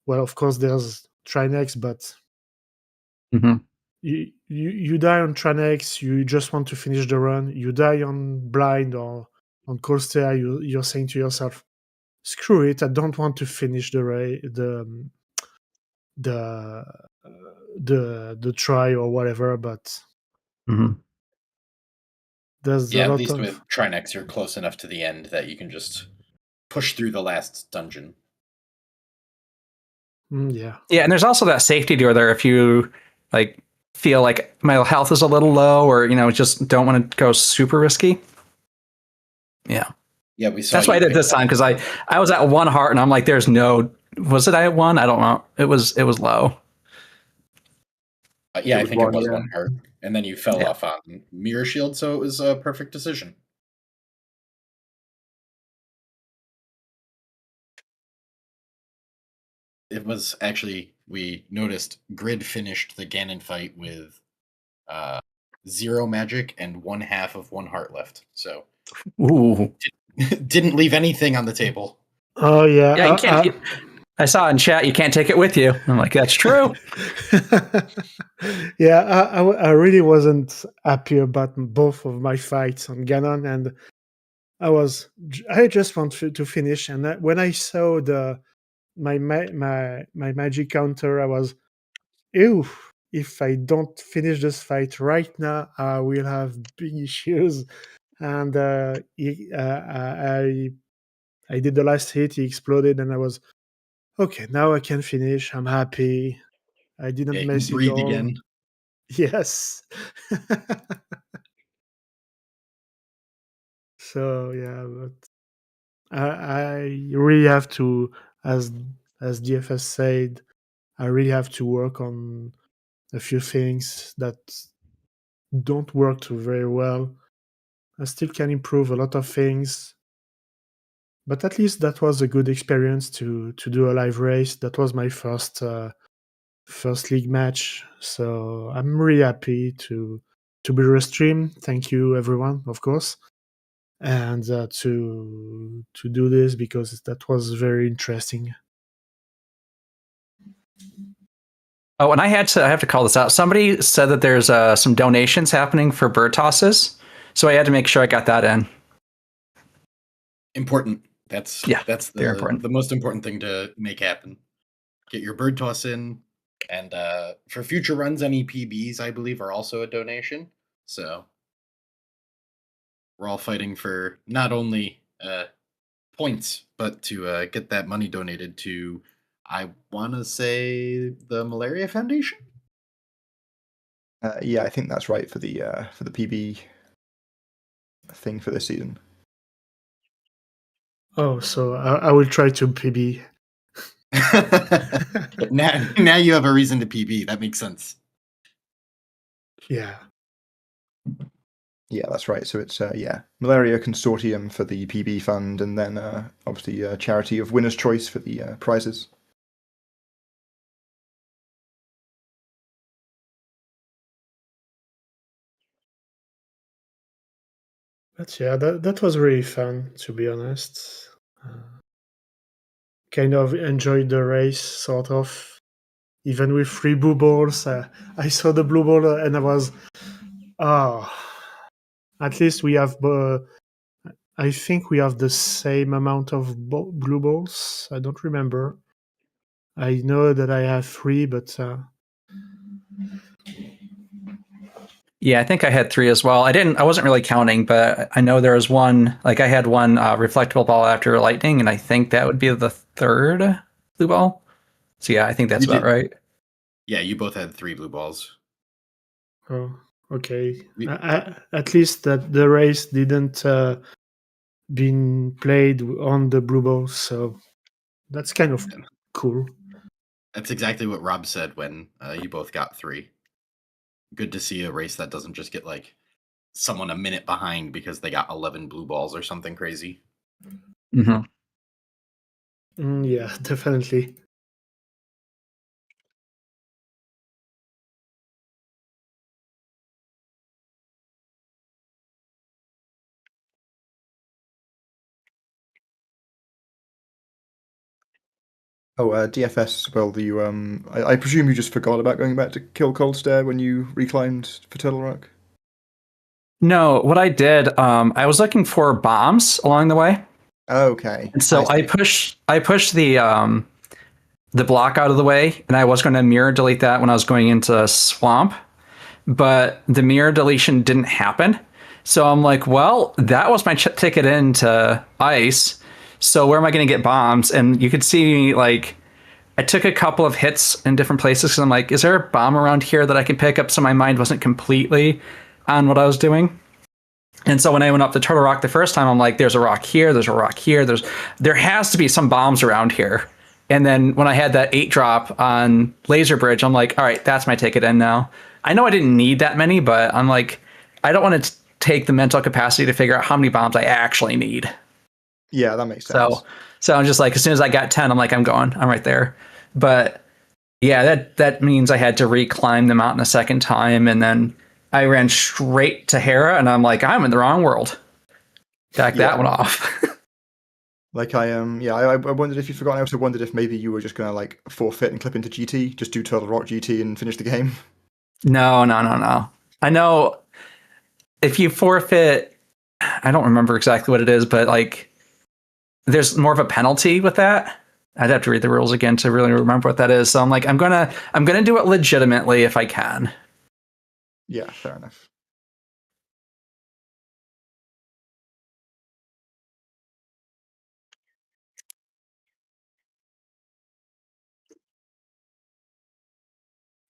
Well, of course, there's Trinex, but you die on Trinex, you just want to finish the run. You die on blind or on Corsair, you're saying to yourself, "Screw it! I don't want to finish the the try or whatever." But there's a Yeah, at lot least of with Trinex, you're close enough to the end that you can just push through the last dungeon. yeah. Yeah, and there's also that safety door there if you feel like my health is a little low, or just don't want to go super risky. Yeah. Yeah, we saw. That's why I did this time, because I was at 1 heart, and I'm like, there's no. Was it I at 1? I don't know. It was low. Yeah, I was think it one, was yeah. 1 heart, and then you fell Yeah. off on Mirror Shield, so it was a perfect decision. It was actually, we noticed Grid finished the Ganon fight with 0 magic and 1/2 of 1 heart left. So Ooh. didn't leave anything on the table. Oh yeah. Yeah, you can't. I saw in chat you can't take it with you. I'm like, that's true. Yeah, I really wasn't happy about both of my fights on Ganon, and I just want to finish. And when I saw my magic counter, I was, ew. If I don't finish this fight right now, I will have big issues. And I did the last hit. He exploded, and I was okay. Now I can finish. I'm happy. I didn't Yeah, you mess can it breathe all. again. Yes. So yeah, but I really have to, as DFS said, I really have to work on a few things that don't work too very well. I still can improve a lot of things, but at least that was a good experience to do a live race. That was my first league match, so I'm really happy to be restreamed. Thank you, everyone, of course, and to do this because that was very interesting. Oh, and I have to call this out. Somebody said that there's some donations happening for bird tosses, so I had to make sure I got that in. Important. That's very important. the most important thing to make happen. Get your bird toss in, and for future runs, any PBs I believe are also a donation. So we're all fighting for not only points, but to get that money donated to, I want to say, the Malaria Foundation. Yeah, I think that's right for the PB thing for this season. Oh, so I will try to PB. now you have a reason to PB. That makes sense. Yeah. Yeah, that's right. So it's Malaria Consortium for the PB fund, and then obviously charity of winner's choice for the prizes. But yeah, that was really fun, to be honest. Kind of enjoyed the race, sort of. Even with 3 blue balls, I saw the blue ball and I was, at least we have. I think we have the same amount of blue balls. I don't remember. I know that I have 3, but Yeah, I think I had 3 as well. I wasn't really counting, but I know there was one. Like I had one reflectable ball after lightning, and I think that would be the 3rd blue ball. So yeah, I think that's about right. Yeah, you both had 3 blue balls. oh, okay. At least that the race didn't been played on the blue balls, so that's kind of cool. That's exactly what Rob said when you both got 3. Good to see a race that doesn't just get like someone a minute behind because they got 11 blue balls or something crazy. Mm-hmm. Yeah, definitely. Oh, DFS. Well, I presume you just forgot about going back to kill Cold Stare when you reclimbed for Turtle Rock. No, what I did, I was looking for bombs along the way. Okay. And so I pushed the block out of the way, and I was going to mirror delete that when I was going into Swamp, but the mirror deletion didn't happen. So I'm like, well, that was my ticket into Ice. So where am I going to get bombs? And you could see like I took a couple of hits in different places because I'm like, is there a bomb around here that I can pick up? So my mind wasn't completely on what I was doing. And so when I went up to Turtle Rock the first time, I'm like, there's a rock here, there's a rock here, there has to be some bombs around here. And then when I had that 8 drop on Laser Bridge, I'm like, all right, that's my ticket in now. I know I didn't need that many, but I'm like, I don't want to take the mental capacity to figure out how many bombs I actually need. Yeah, that makes sense. So I'm just like, as soon as I got 10, I'm like, I'm right there. But yeah, that means I had to reclimb the mountain a second time, and then I ran straight to Hera, and I'm like, I'm in the wrong world. Back that one off. Like I wondered if you'd forgotten. I also wondered if maybe you were just gonna like forfeit and clip into GT, just do Turtle Rock GT and finish the game. No. I know if you forfeit, I don't remember exactly what it is, but like there's more of a penalty with that. I'd have to read the rules again to really remember what that is. So I'm like, I'm gonna do it legitimately if I can. Yeah, fair enough.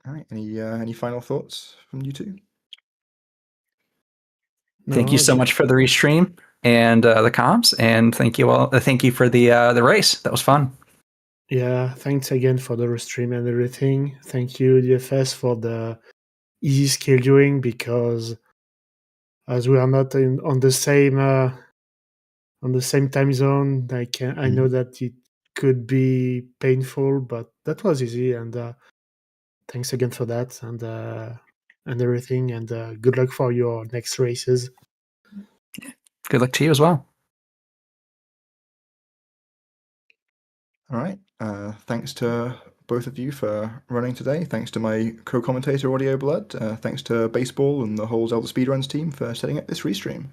All right. Any final thoughts from you two? Thank you so much for the restream and the comms, and thank you all. Thank you for the race. That was fun. Yeah, thanks again for the restream and everything. Thank you, DFS, for the easy scheduling, because as we are not on the same time zone, I know that it could be painful, but that was easy, and thanks again for that, and everything, and good luck for your next races. Good luck to you as well. All right. Thanks to both of you for running today. Thanks to my co-commentator Audio Blood. Thanks to Baseball and the whole ZeldaSpeedRuns team for setting up this restream.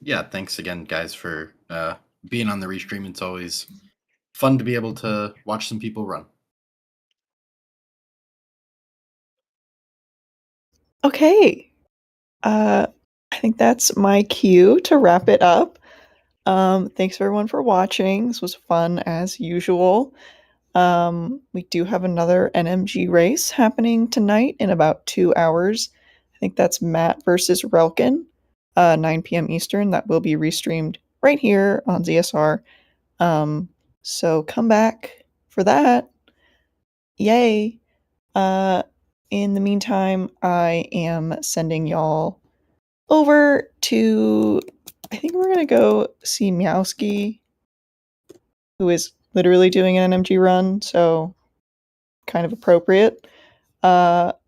Yeah, thanks again, guys, for being on the restream. It's always fun to be able to watch some people run. Okay. I think that's my cue to wrap it up. Thanks everyone for watching. This was fun as usual. We do have another NMG race happening tonight in about 2 hours. I think that's Matt versus Relkin, 9 p.m. Eastern. That will be restreamed right here on ZSR. So come back for that. Yay. In the meantime, I am sending y'all over to, I think we're going to go see Meowski, who is literally doing an NMG run, so kind of appropriate. But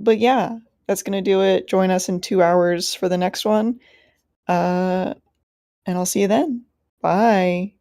yeah, that's going to do it. Join us in 2 hours for the next one. And I'll see you then. Bye.